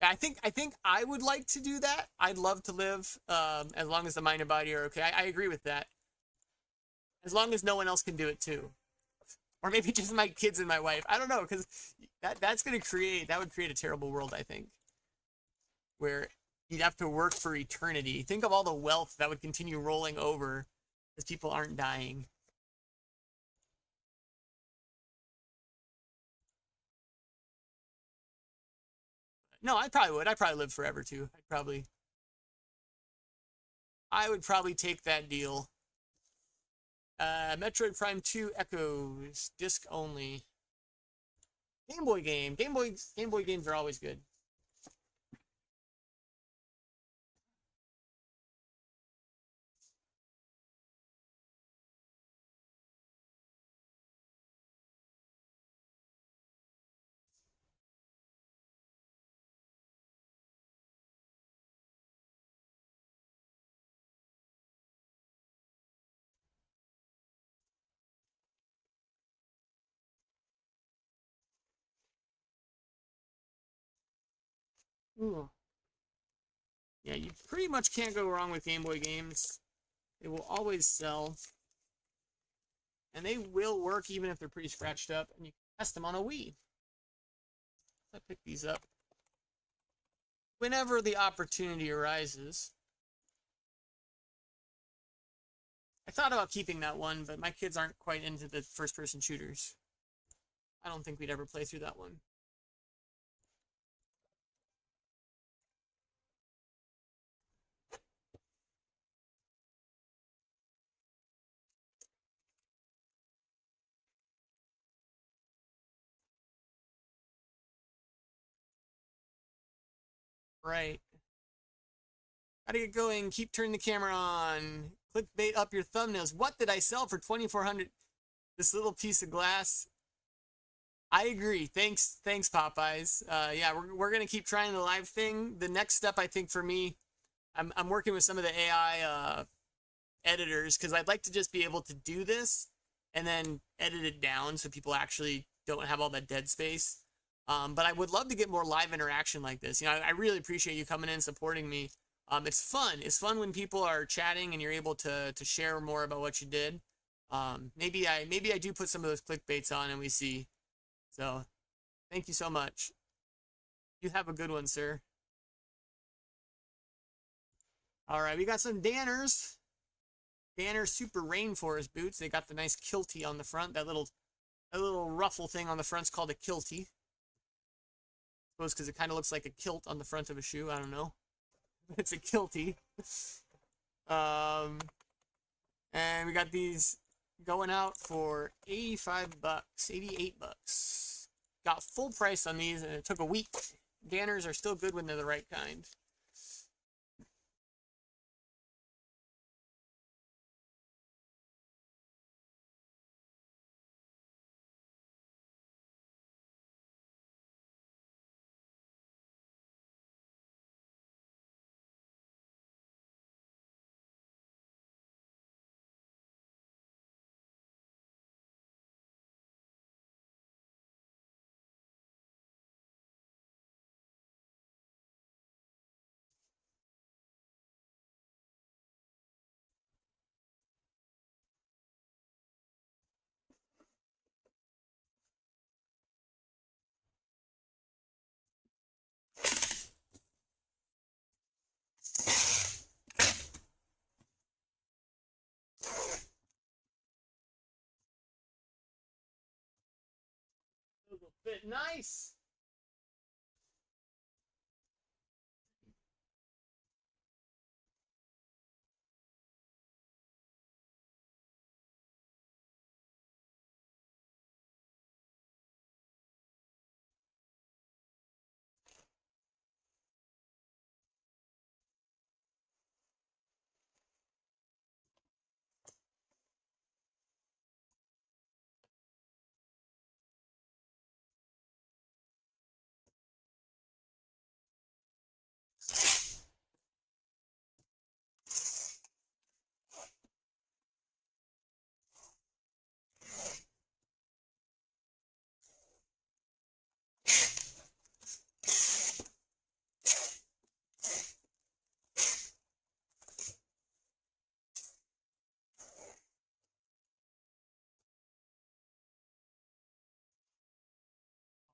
I think I would like to do that. I'd love to live as long as the mind and body are okay. I agree with that. As long as no one else can do it too. Or maybe just my kids and my wife. I don't know, because that would create a terrible world, I think. Where you'd have to work for eternity. Think of all the wealth that would continue rolling over as people aren't dying. No, I probably would. I'd probably live forever too. I would probably take that deal. Metroid Prime 2 Echoes, disc only. Game Boy game. Game Boy games are always good. Ooh. Yeah, you pretty much can't go wrong with Game Boy games. They will always sell. And they will work even if they're pretty scratched up. And you can test them on a Wii. I'll pick these up whenever the opportunity arises. I thought about keeping that one, but my kids aren't quite into the first-person shooters. I don't think we'd ever play through that one. Right. Gotta get going. Keep turning the camera on. Clickbait up your thumbnails. What did I sell for 2,400? This little piece of glass. I agree. Thanks, Popeyes. Yeah, we're gonna keep trying the live thing. The next step, I think, for me, I'm working with some of the AI editors because I'd like to just be able to do this and then edit it down so people actually don't have all that dead space. But I would love to get more live interaction like this. You know, I really appreciate you coming in, supporting me. It's fun. It's fun when people are chatting and you're able to share more about what you did. Maybe I do put some of those clickbaits on and we see. So, thank you so much. You have a good one, sir. All right, we got some Danners. Danner Super Rainforest boots. They got the nice kiltie on the front. That little ruffle thing on the front's called a kiltie. I suppose because it kind of looks like a kilt on the front of a shoe. I don't know. It's a kiltie. And we got these going out for 85 bucks, 88 bucks. Got full price on these and it took a week. Danners are still good when they're the right kind. Fit nice.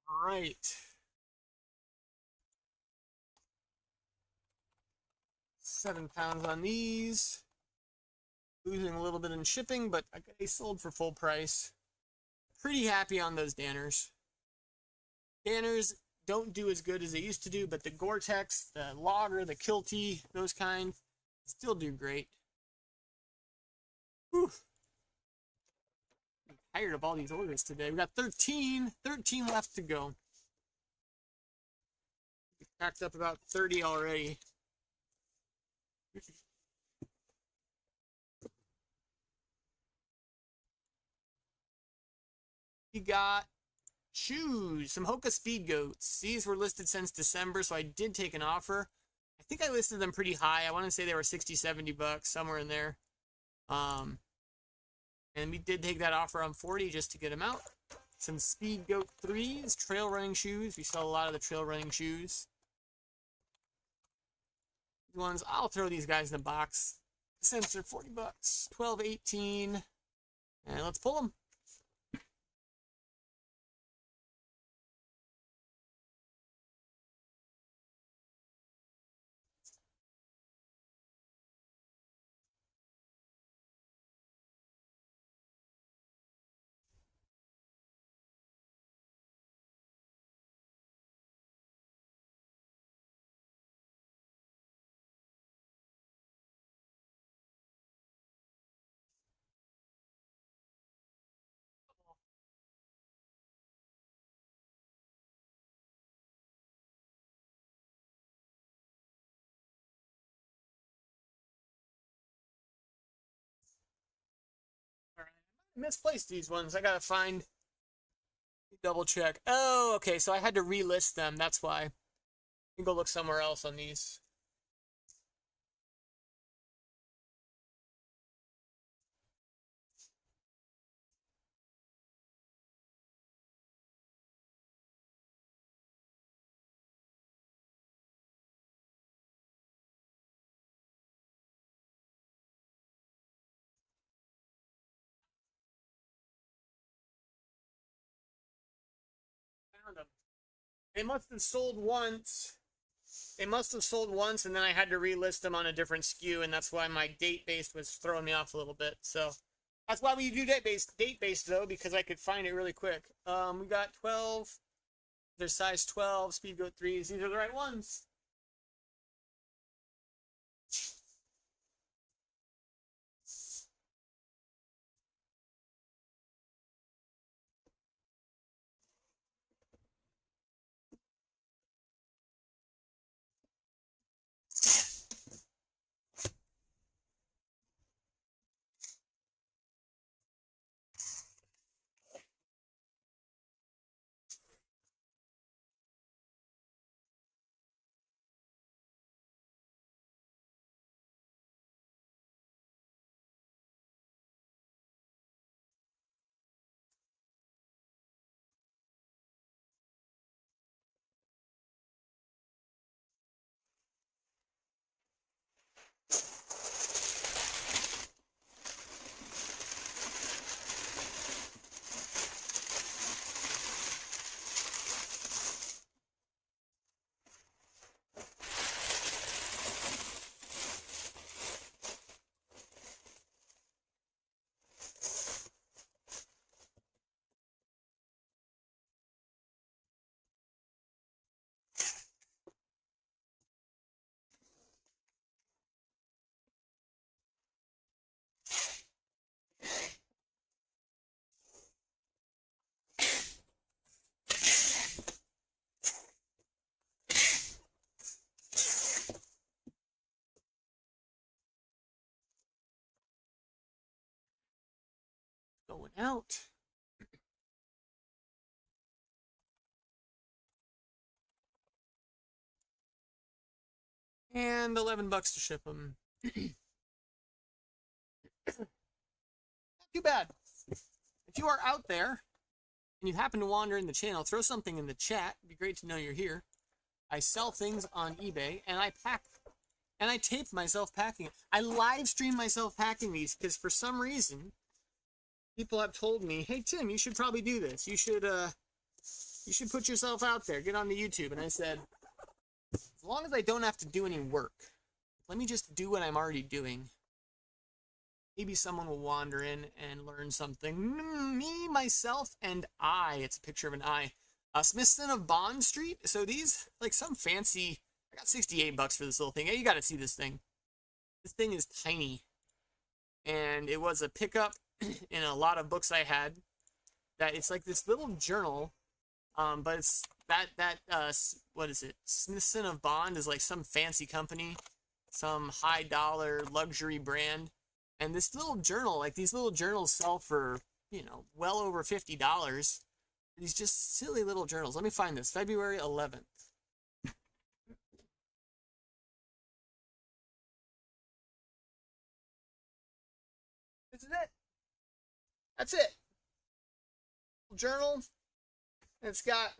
All right. 7 pounds on these. Losing a little bit in shipping, but they sold for full price. Pretty happy on those Danners. Danners don't do as good as they used to do, but the Gore-Tex, the Logger, the Kilty, those kind, still do great. Whew. I'm tired of all these orders today. We got 13 left to go. We packed up about 30 already. We got shoes, some Hoka Speed Goats. These were listed since December, so I did take an offer. I think I listed them pretty high. I want to say they were 60, 70 bucks, somewhere in there. And we did take that offer on 40 just to get them out. Some Speed Goat 3s, trail running shoes. We sell a lot of the trail running shoes. These ones, I'll throw these guys in the box since they're 40 bucks. 12, 18. And let's pull them. All right. I misplaced these ones. I gotta find, double check. Oh, okay, so I had to relist them. That's why. I can go look somewhere else on these. Found them. They must have sold once. They must have sold once, and then I had to relist them on a different SKU, and that's why my date-based was throwing me off a little bit. So that's why we do date-based though, because I could find it really quick. We got 12. They're size 12 Speed Goat 3s. These are the right ones. going out. And $11 to ship them. Not too bad. If you are out there and you happen to wander in the channel, throw something in the chat. It'd be great to know you're here. I sell things on eBay, and I pack, and I tape myself packing it. I live stream myself packing these because for some reason, people have told me, "Hey Tim, you should probably do this. You should put yourself out there, get on the YouTube." And I said, as long as I don't have to do any work, let me just do what I'm already doing. Maybe someone will wander in and learn something. Me, myself, and I. It's a picture of an eye. Smithson of Bond Street. So these, like some fancy, I got $68 for this little thing. Hey, you got to see this thing. This thing is tiny. And it was a pickup in a lot of books I had. That it's like this little journal. But it's what is it? Smithson of Bond is like some fancy company. Some high dollar luxury brand. And this little journal, like these little journals sell for, you know, well over $50. These just silly little journals. Let me find this. February 11th. This is it. That's it. Journal. It's got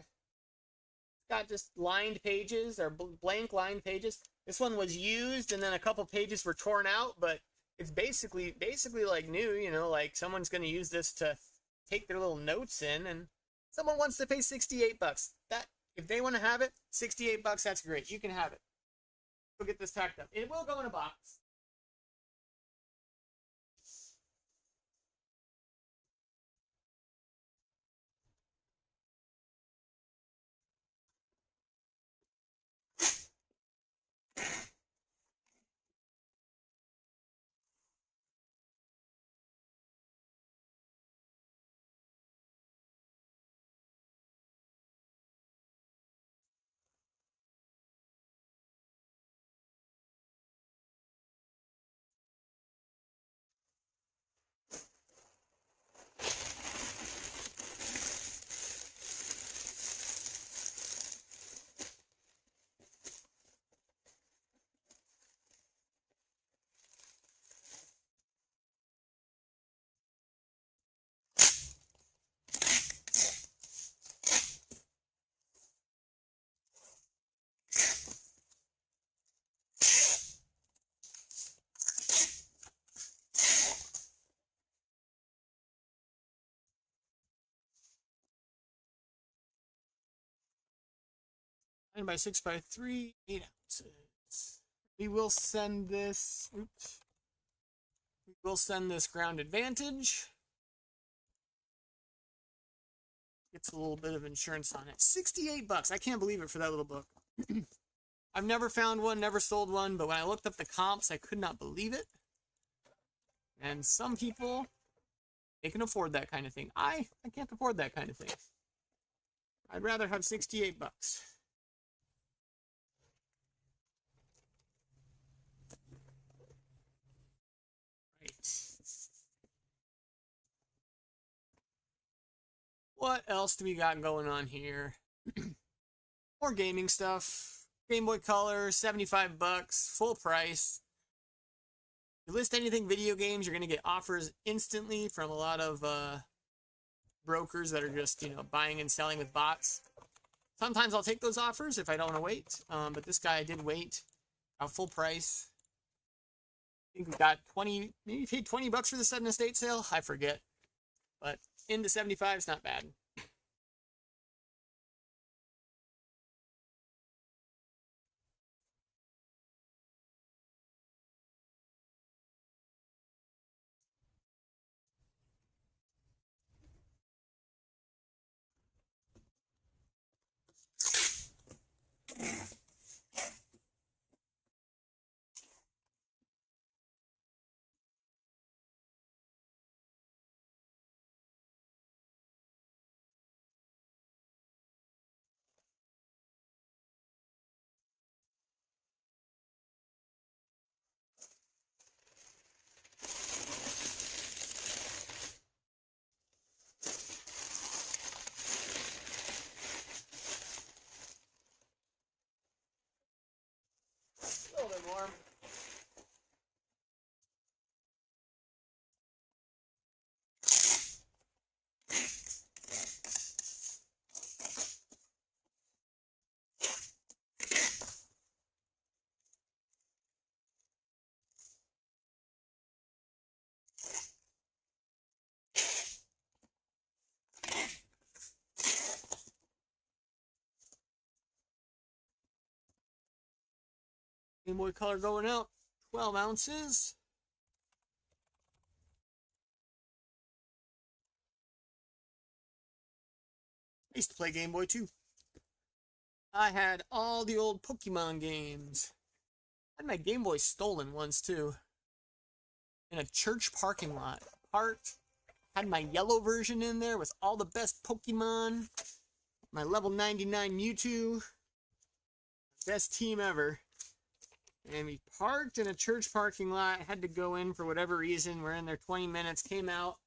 just lined pages or blank lined pages. This one was used and then a couple pages were torn out, but it's basically like new, you know, like someone's going to use this to take their little notes in, and someone wants to pay $68. That, if they want to have it, $68, that's great. You can have it. Go get this packed up. It will go in a box. And by 6 by 3, 8 ounces. We will send this. Oops. We will send this Ground Advantage. Gets a little bit of insurance on it. $68. I can't believe it for that little book. I've never found one, never sold one, but when I looked up the comps, I could not believe it. And some people, they can afford that kind of thing. I can't afford that kind of thing. I'd rather have $68. What else do we got going on here? More gaming stuff. Game Boy Color, $75, full price. If you list anything video games, you're going to get offers instantly from a lot of brokers that are just, you know, buying and selling with bots. Sometimes I'll take those offers if I don't want to wait. But this guy did wait. Full price. I think we got 20, maybe paid $20 for this at an estate sale. I forget. But into 75 is not bad. warm. Game Boy Color going out, 12 ounces. I used to play Game Boy too. I had all the old Pokemon games. I had my Game Boy stolen once too. In a church parking lot. Had my yellow version in there with all the best Pokemon. My level 99 Mewtwo. Best team ever. And we parked in a church parking lot. Had to go in for whatever reason. We're in there 20 minutes. Came out.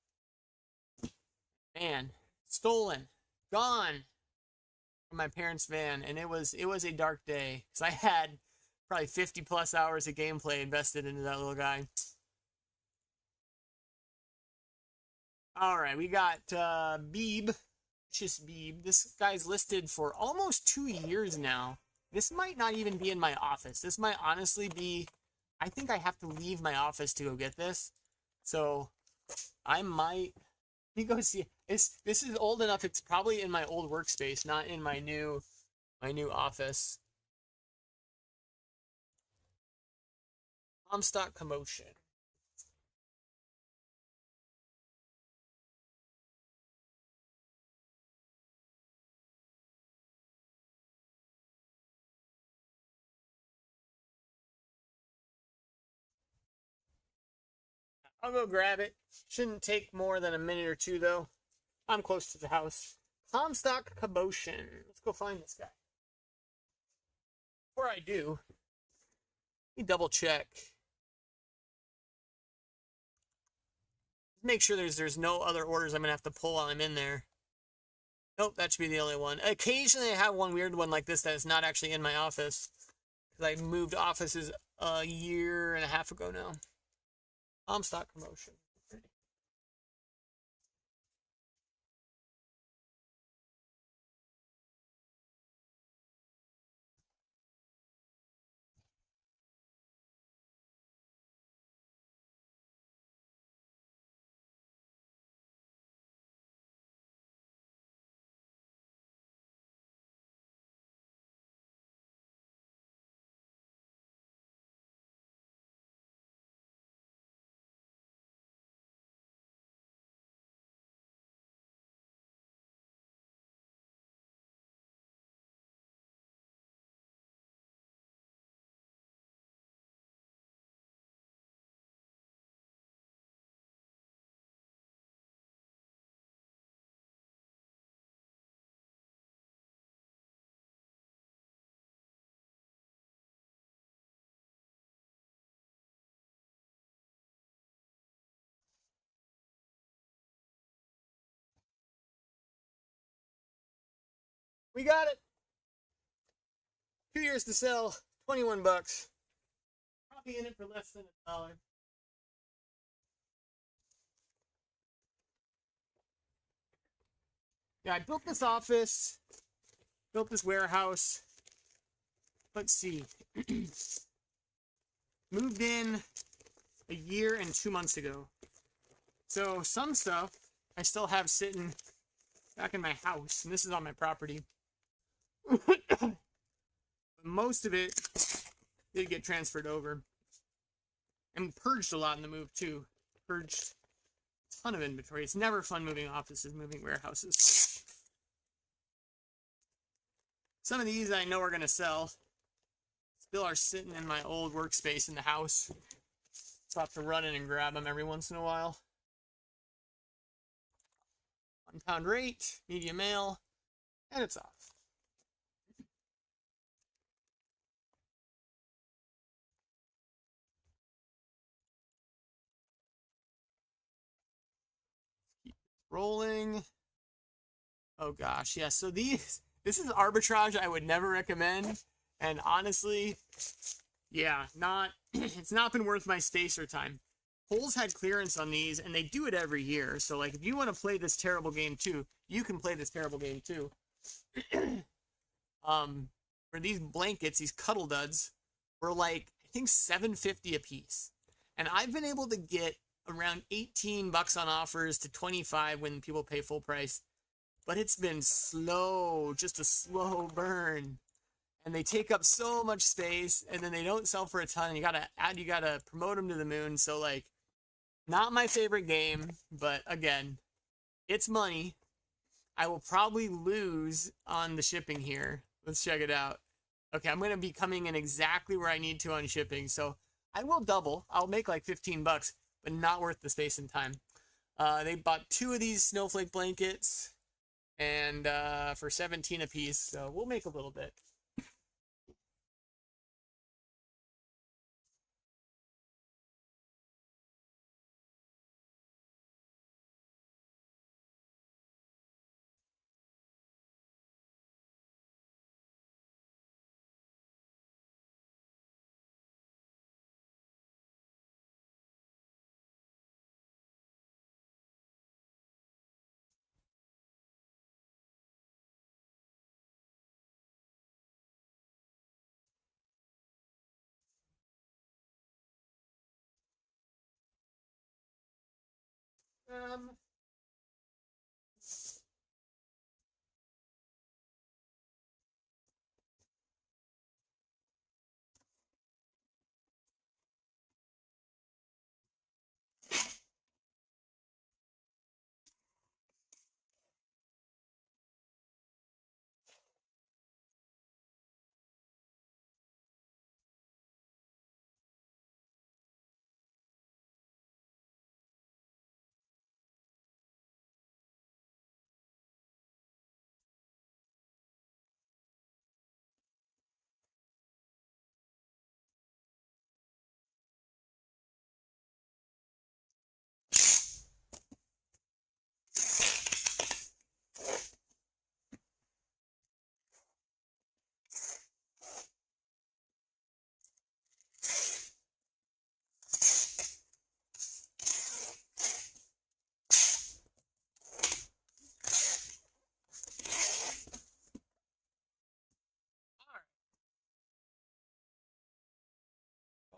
Man, stolen. Gone. From my parents' van. And it was a dark day. Because I had probably 50 plus hours of gameplay invested into that little guy. Alright, we got Beeb. Just Beeb. This guy's listed for almost 2 years now. This might not even be in my office. This might honestly be... I think I have to leave my office to go get this. So, I might... Let me go see... This is old enough, it's probably in my old workspace, not in my new office. Comstock Commotion. I'll go grab it. Shouldn't take more than a minute or two, though. I'm close to the house. Comstock Commotion. Let's go find this guy. Before I do, let me double check. Make sure there's no other orders I'm going to have to pull while I'm in there. Nope, that should be the only one. Occasionally I have one weird one like this that is not actually in my office. Because I moved offices a year and a half ago now. Comstock Commotion. We got it. 2 years to sell, 21 bucks. Probably in it for less than $1. Yeah, I built this office, built this warehouse. Let's see. Moved in a year and 2 months ago. So some stuff I still have sitting back in my house, and this is on my property. But most of it did get transferred over. And purged a lot in the move too. Purged a ton of inventory. It's never fun moving offices, moving warehouses. Some of these I know are going to sell. Still are sitting in my old workspace in the house. So I have to run in and grab them every once in a while. £1 rate, medium mail, and it's off. Keep rolling. Oh gosh, yeah, so this is arbitrage I would never recommend. And honestly, Yeah, not it's not been worth my space or time. Kohl's had clearance on these, and they do it every year. So, like, if you want to play this terrible game too, you can play this terrible game too. For these blankets, these cuddle duds, were like I think $7.50 a piece, and I've been able to get around $18 on offers to 25 when people pay full price. But it's been slow, just a slow burn. And they take up so much space, and then they don't sell for a ton. You gotta promote them to the moon. So, like, not my favorite game, but again, it's money. I will probably lose on the shipping here. Let's check it out. Okay, I'm gonna be coming in exactly where I need to on shipping, so I will double. I'll make like $15, but not worth the space and time. They bought 2 of these snowflake blankets, and for 17 a piece, so we'll make a little bit. Um,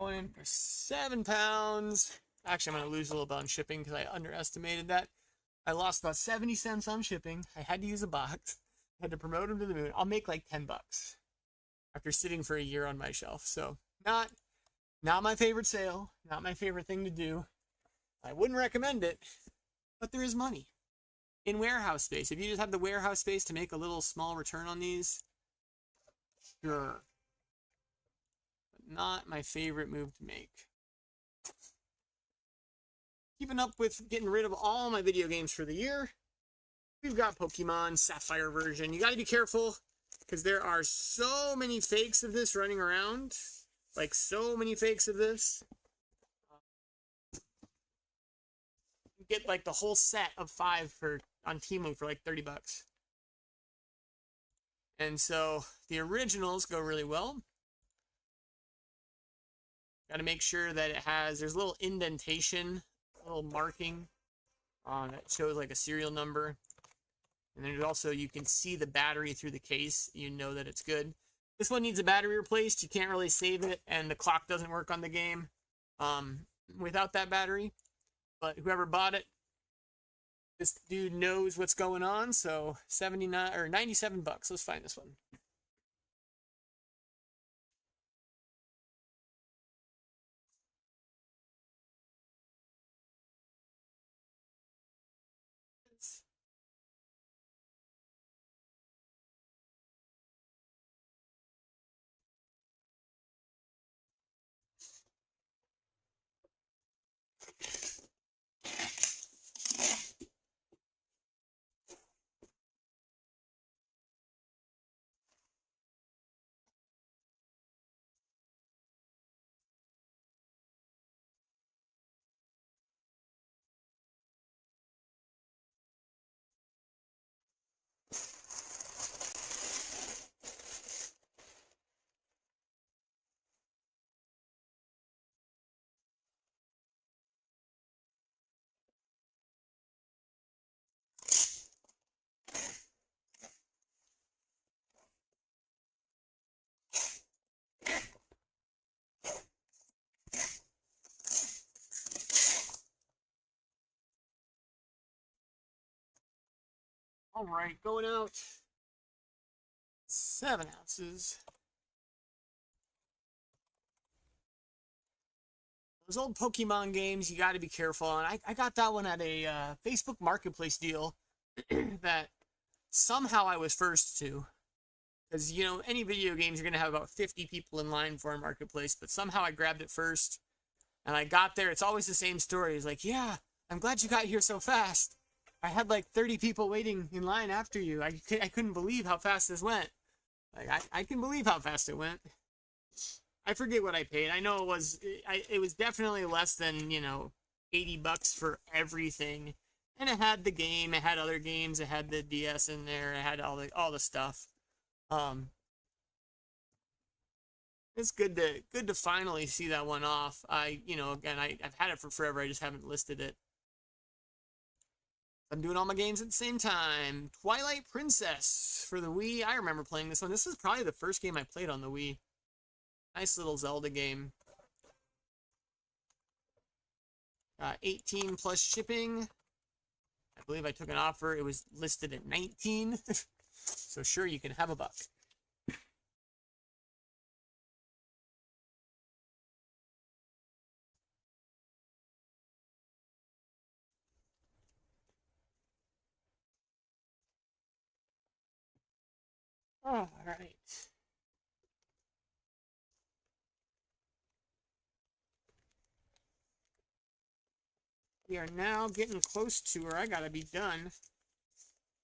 Going in for £7. Actually, I'm going to lose a little bit on shipping because I underestimated that. I lost about 70 cents on shipping. I had to use a box. I had to promote them to the moon. I'll make like $10 after sitting for a year on my shelf. So not my favorite sale, not my favorite thing to do. I wouldn't recommend it, but there is money in warehouse space. If you just have the warehouse space to make a little small return on these, sure. But not my favorite move to make. Keeping up with getting rid of all my video games for the year. We've got Pokemon Sapphire version. You got to be careful because there are so many fakes of this running around. Like, so many fakes of this. You get like the whole set of 5 on Temu for like $30. And so the originals go really well. Got to make sure that there's a little indentation, a little marking that shows like a serial number. And then also you can see the battery through the case. You know that it's good. This one needs a battery replaced. You can't really save it, and the clock doesn't work on the game without that battery. But whoever bought it, this dude knows what's going on. So 79 or $97. Let's find this one. All right, going out 7 ounces. Those old Pokemon games, you got to be careful. And I got that one at a Facebook Marketplace deal that somehow I was first to. Because, you know, any video games, you're going to have about 50 people in line for a Marketplace. But somehow I grabbed it first. And I got there. It's always the same story. It's like, yeah, I'm glad you got here so fast. I had like 30 people waiting in line after you. I couldn't believe how fast this went. Like, I can believe how fast it went. I forget what I paid. I know it was definitely less than, you know, $80 for everything. And it had the game, it had other games, it had the DS in there, it had all the stuff. It's good to finally see that one off. You know, again, I've had it for forever. I just haven't listed it. I'm doing all my games at the same time. Twilight Princess for the Wii. I remember playing this one. This is probably the first game I played on the Wii. Nice little Zelda game. 18 plus shipping. I believe I took an offer. It was listed at 19. So sure, you can have a buck. All right. We are now getting close to where I gotta be done.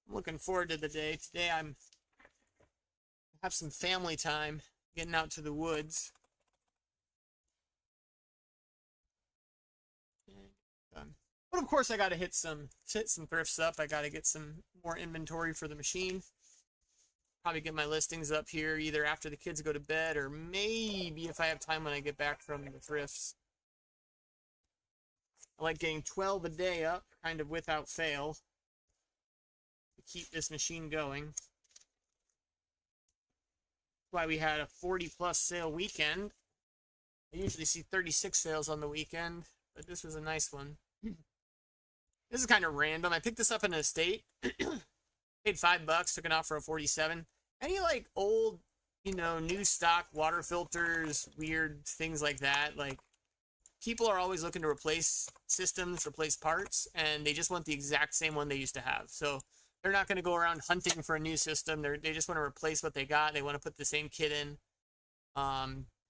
I'm looking forward to the day. Today I have some family time, getting out to the woods. But of course I gotta hit some thrifts up. I gotta get some more inventory for the machine. Probably get my listings up here either after the kids go to bed or maybe if I have time when I get back from the thrifts. I like getting 12 a day up, kind of without fail, to keep this machine going. That's why we had a 40+ sale weekend. I usually see 36 sales on the weekend, but this was a nice one. This is kind of random. I picked this up in an estate. Paid $5, took an offer of 47. Any like old, you know, new stock water filters, weird things like that, like people are always looking to replace systems, replace parts, and they just want the exact same one they used to have. So they're not going to go around hunting for a new system. They just want to replace what they got. They want to put the same kit in. I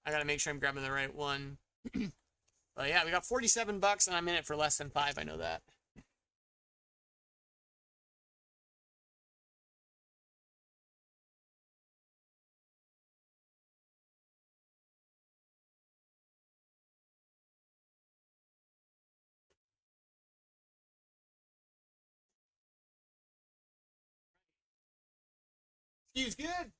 got to make sure I'm grabbing the right one. But yeah, we got $47 and I'm in it for less than 5. I know that. Excuse good.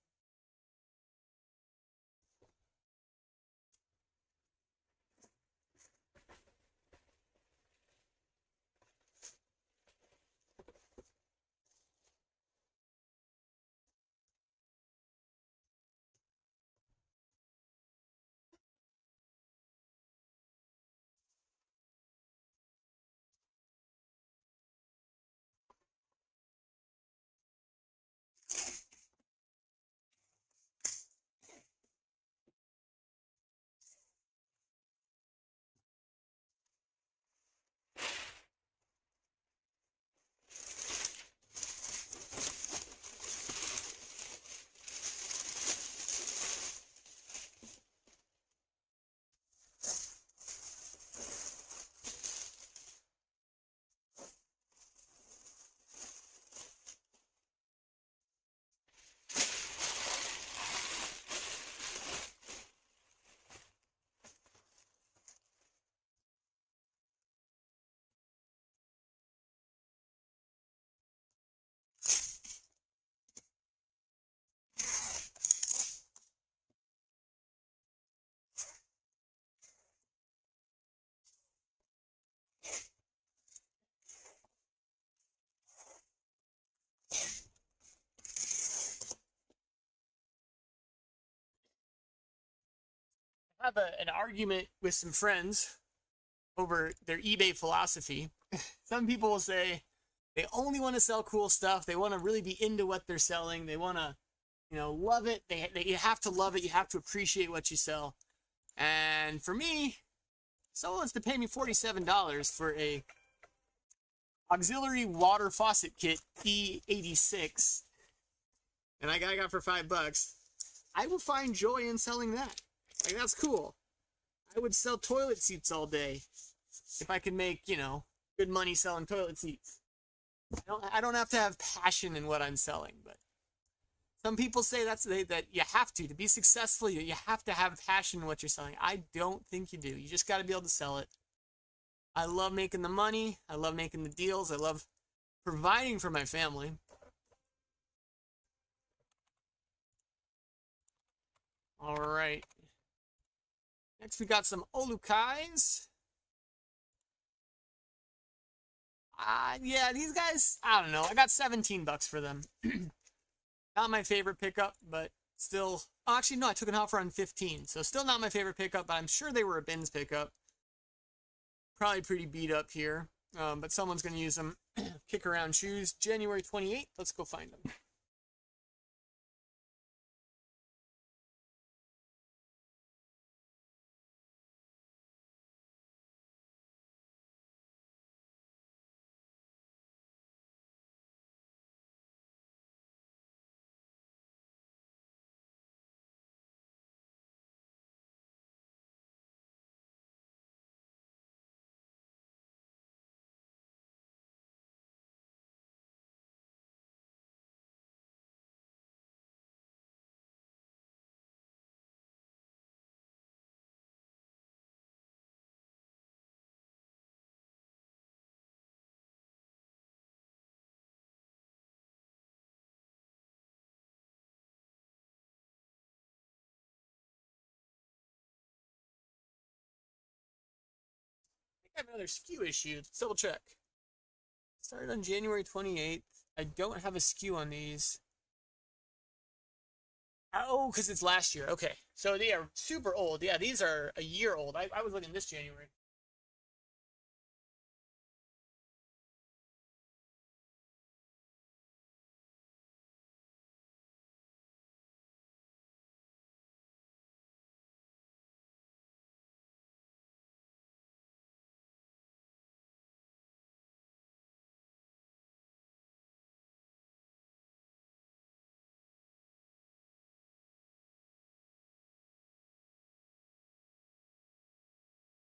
I have an argument with some friends over their eBay philosophy. Some people will say They only want to sell cool stuff. They want to really be into what they're selling. They want to, love it. You have to love it. You have to appreciate what you sell. And for me, someone wants to pay me $47 for a auxiliary water faucet kit E86, and I got for $5. I will find joy in selling that. Like, that's cool. I would sell toilet seats all day if I could make, good money selling toilet seats. I don't have to have passion in what I'm selling, but some people say that you have to be successful. You have to have passion in what you're selling. I don't think you do. You just got to be able to sell it. I love making the money. I love making the deals. I love providing for my family. All right. Next, we got some Olukais. Yeah, these guys, I don't know. I got $17 for them. Not my favorite pickup, but still. Oh, actually, no, I took an offer on 15, so still not my favorite pickup, but I'm sure they were a bins pickup. Probably pretty beat up here, but someone's going to use them. Kick around shoes, January 28th. Let's go find them. I have another SKU issue. Let's double check. Started on January 28th. I don't have a SKU on these. Oh, because it's last year. Okay. So they are super old. Yeah, these are a year old. I was looking this January.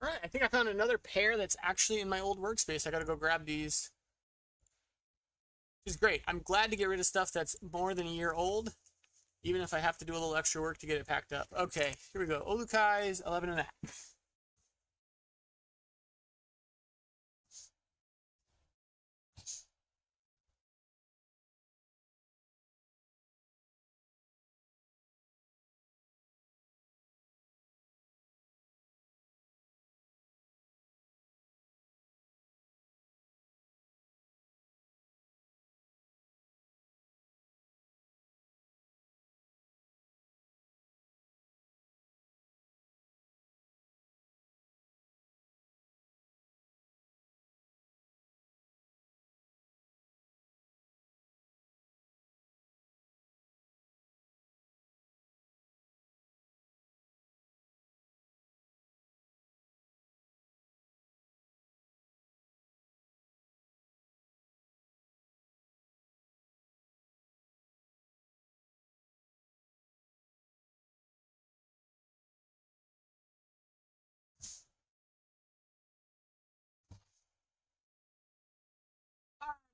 All right, I think I found another pair that's actually in my old workspace. I got to go grab these. Which is great. I'm glad to get rid of stuff that's more than a year old, even if I have to do a little extra work to get it packed up. Okay, here we go. Olukai's 11 and a half.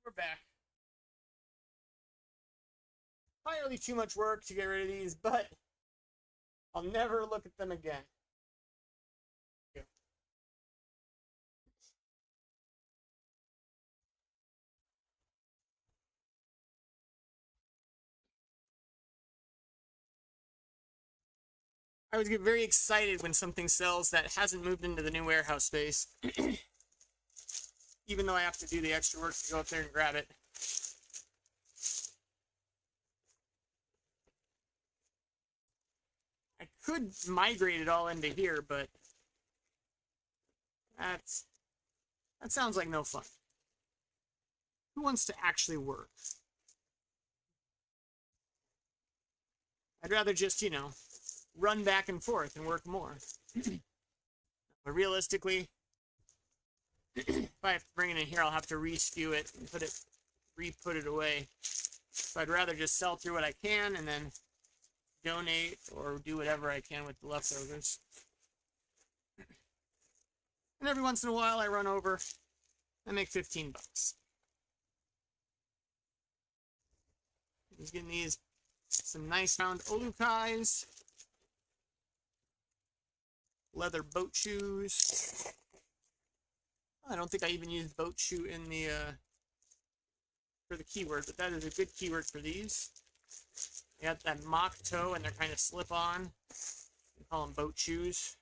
We're back. Finally, too much work to get rid of these, but I'll never look at them again. I always get very excited when something sells that hasn't moved into the new warehouse space. Even though I have to do the extra work to go up there and grab it. I could migrate it all into here, but that sounds like no fun. Who wants to actually work? I'd rather just, you know, run back and forth and work more. But realistically, if I have to bring it in here, I'll have to re-skew it and re-put it away. So I'd rather just sell through what I can and then donate or do whatever I can with the leftovers. And every once in a while, I run over. I make 15 bucks. Just getting these some nice round Olukais. Leather boat shoes. I don't think I even used boat shoe in the for the keyword, but that is a good keyword for these. They got that mock toe and they're kind of slip on. We call them boat shoes.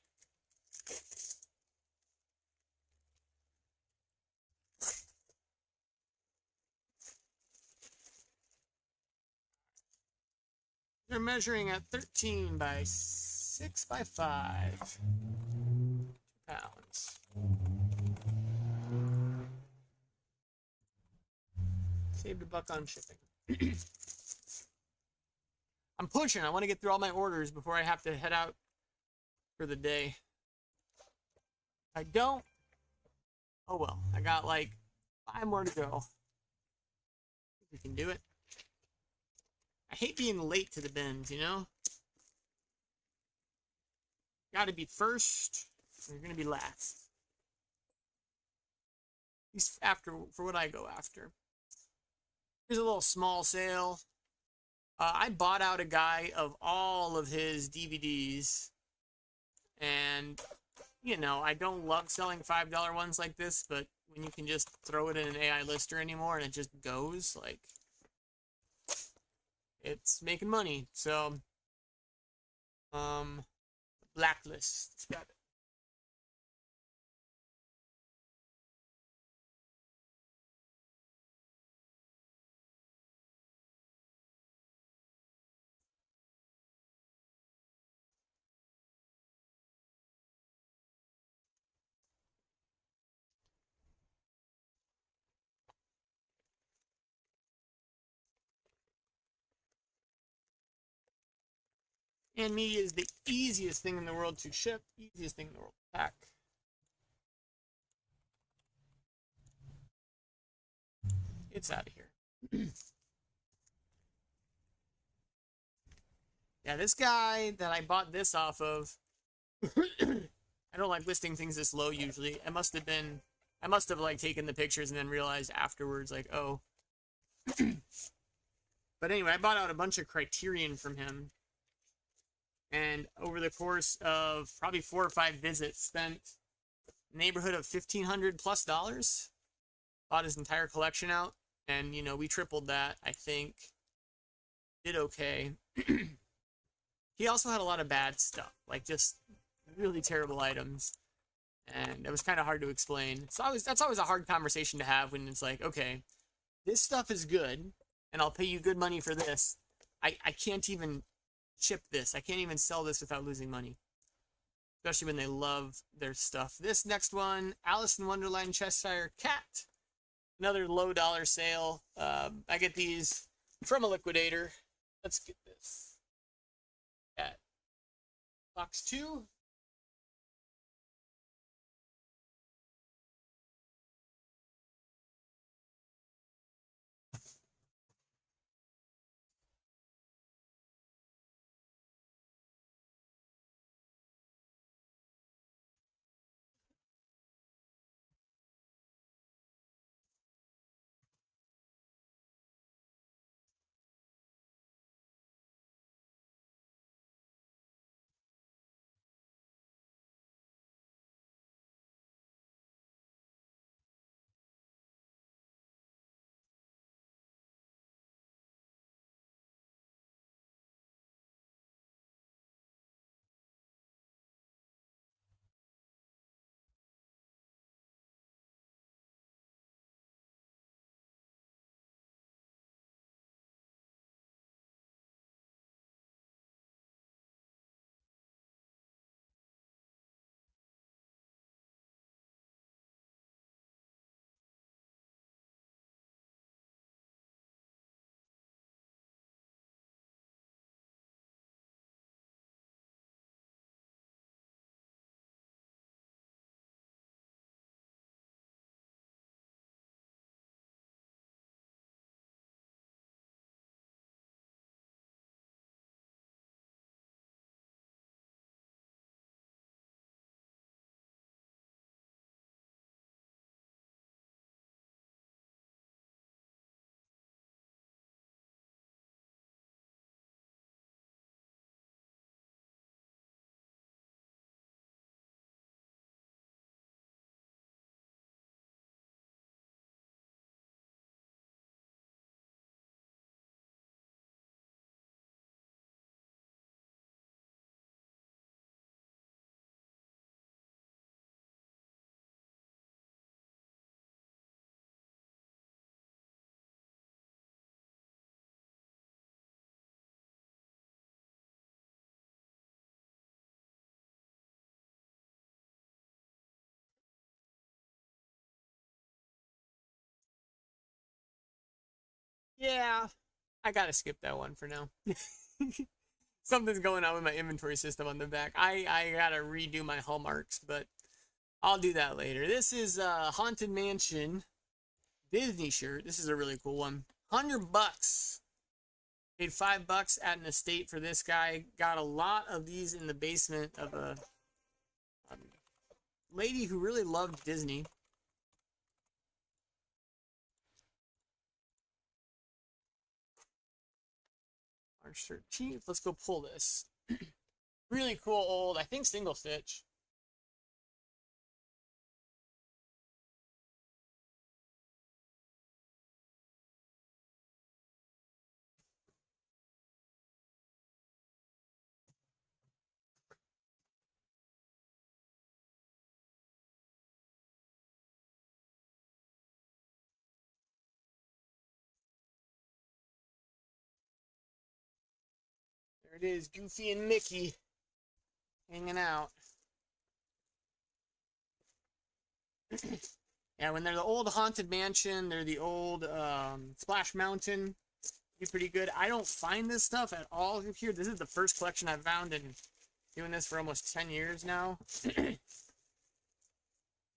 They're measuring at 13 by 6 by 5 pounds. Saved $1 on shipping. I'm pushing. I want to get through all my orders before I have to head out for the day. If I don't, oh well. I got like 5 more to go. We can do it. I hate being late to the bins, you know? Gotta be first, or you're gonna be last. At least after, for what I go after. Here's a little small sale. I bought out a guy of all of his DVDs. And, you know, I don't love selling $5 ones like this, but when you can just throw it in an AI lister anymore and it just goes, like, it's making money. So, Blacklist. Got it. And media is the easiest thing in the world to ship, easiest thing in the world to pack. It's out of here. Yeah, this guy that I bought this off of, I don't like listing things this low usually. I must have like taken the pictures and then realized afterwards, like, oh. But anyway, I bought out a bunch of Criterion from him. And over the course of probably 4 or 5 visits, spent neighborhood of $1,500+. Bought his entire collection out, and you know we tripled that. I think did okay. He also had a lot of bad stuff, like just really terrible items, and it was kind of hard to explain. So that's always a hard conversation to have when it's like, okay, this stuff is good, and I'll pay you good money for this. I can't even ship this. I can't even sell this without losing money. Especially when they love their stuff. This next one, Alice in Wonderland Cheshire Cat. Another low dollar sale. I get these from a liquidator. Let's get this. At box 2. Yeah, I gotta skip that one for now. Something's going on with my inventory system on the back. I gotta redo my hallmarks, but I'll do that later. This is Haunted Mansion Disney shirt. This is a really cool one. $100. Paid $5 at an estate for this guy. Got a lot of these in the basement of a lady who really loved Disney. March 13th. Let's go pull this. Really cool old, I think single stitch. There it is, Goofy and Mickey hanging out. Yeah, when they're the old Haunted Mansion, they're the old Splash Mountain. Be pretty good. I don't find this stuff at all here. This is the first collection I've found in doing this for almost 10 years now. 3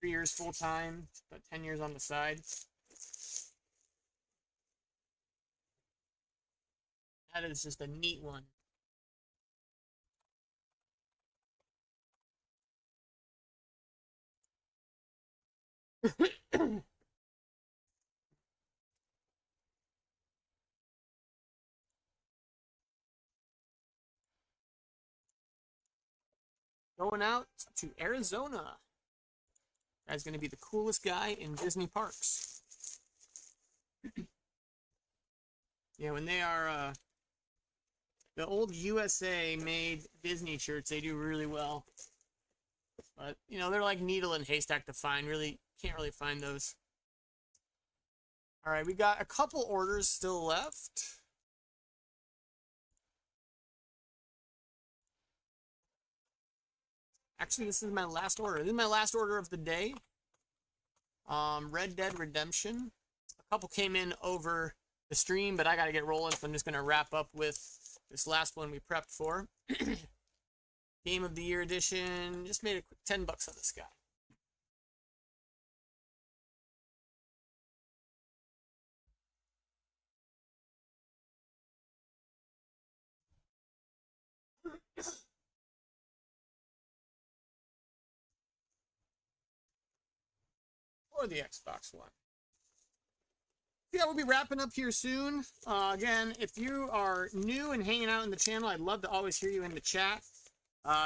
years full time, but 10 years on the side. That is just a neat one. Going out to Arizona. Guy's going to be the coolest guy in Disney parks. Yeah, when they are the old USA made Disney shirts, they do really well. But, you know, they're like needle and haystack to find. Really, can't really find those. All right, we got a couple orders still left. Actually, this is my last order. This is my last order of the day. Red Dead Redemption. A couple came in over the stream, but I got to get rolling, so I'm just going to wrap up with this last one we prepped for. Game of the Year edition. Just made a quick $10 on this guy. Or the Xbox One. Yeah, we'll be wrapping up here soon. Again, if you are new and hanging out in the channel, I'd love to always hear you in the chat.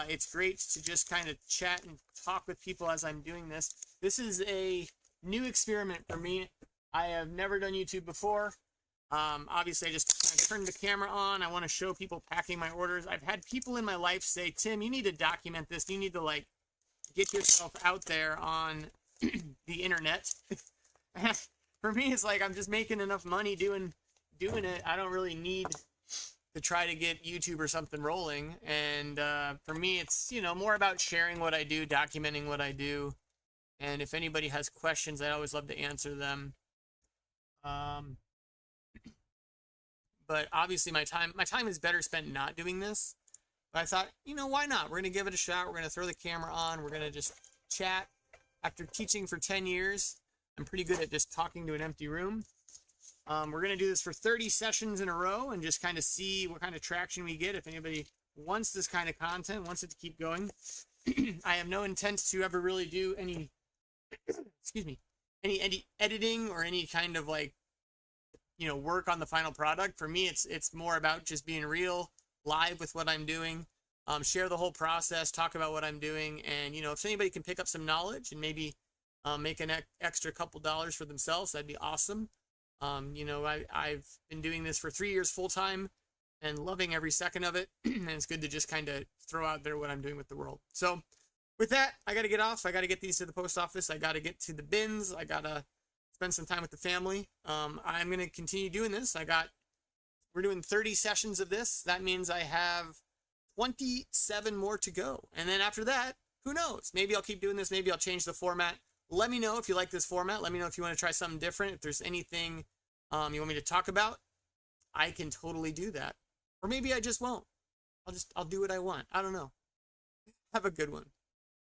It's great to just kind of chat and talk with people as I'm doing this. This is a new experiment for me. I have never done YouTube before. Obviously, I just kind of turned the camera on. I want to show people packing my orders. I've had people in my life say, Tim, you need to document this. You need to, like, get yourself out there on the internet. For me, it's like I'm just making enough money doing it. I don't really need to try to get YouTube or something rolling. And for me, it's, you know, more about sharing what I do, documenting what I do. And if anybody has questions, I always love to answer them. But obviously my time is better spent not doing this. But I thought, you know, why not? We're going to give it a shot. We're going to throw the camera on. We're going to just chat. After teaching for 10 years, I'm pretty good at just talking to an empty room. We're going to do this for 30 sessions in a row and just kind of see what kind of traction we get. If anybody wants this kind of content, wants it to keep going. I have no intent to ever really do any, excuse me, any editing or any kind of, like, you know, work on the final product. For me, it's more about just being real, live with what I'm doing. Share the whole process, talk about what I'm doing, and, you know, if anybody can pick up some knowledge and maybe make an extra couple dollars for themselves, that'd be awesome. You know, I've been doing this for 3 years full time and loving every second of it, and it's good to just kind of throw out there what I'm doing with the world. So with that, I got to get off. I got to get these to the post office. I got to get to the bins. I got to spend some time with the family. I'm going to continue doing this. We're doing 30 sessions of this. That means I have 27 more to go. And then after that, who knows? Maybe I'll keep doing this. Maybe I'll change the format. Let me know if you like this format. Let me know if you want to try something different. If there's anything you want me to talk about, I can totally do that. Or maybe I just won't. I'll do what I want. I don't know. Have a good one.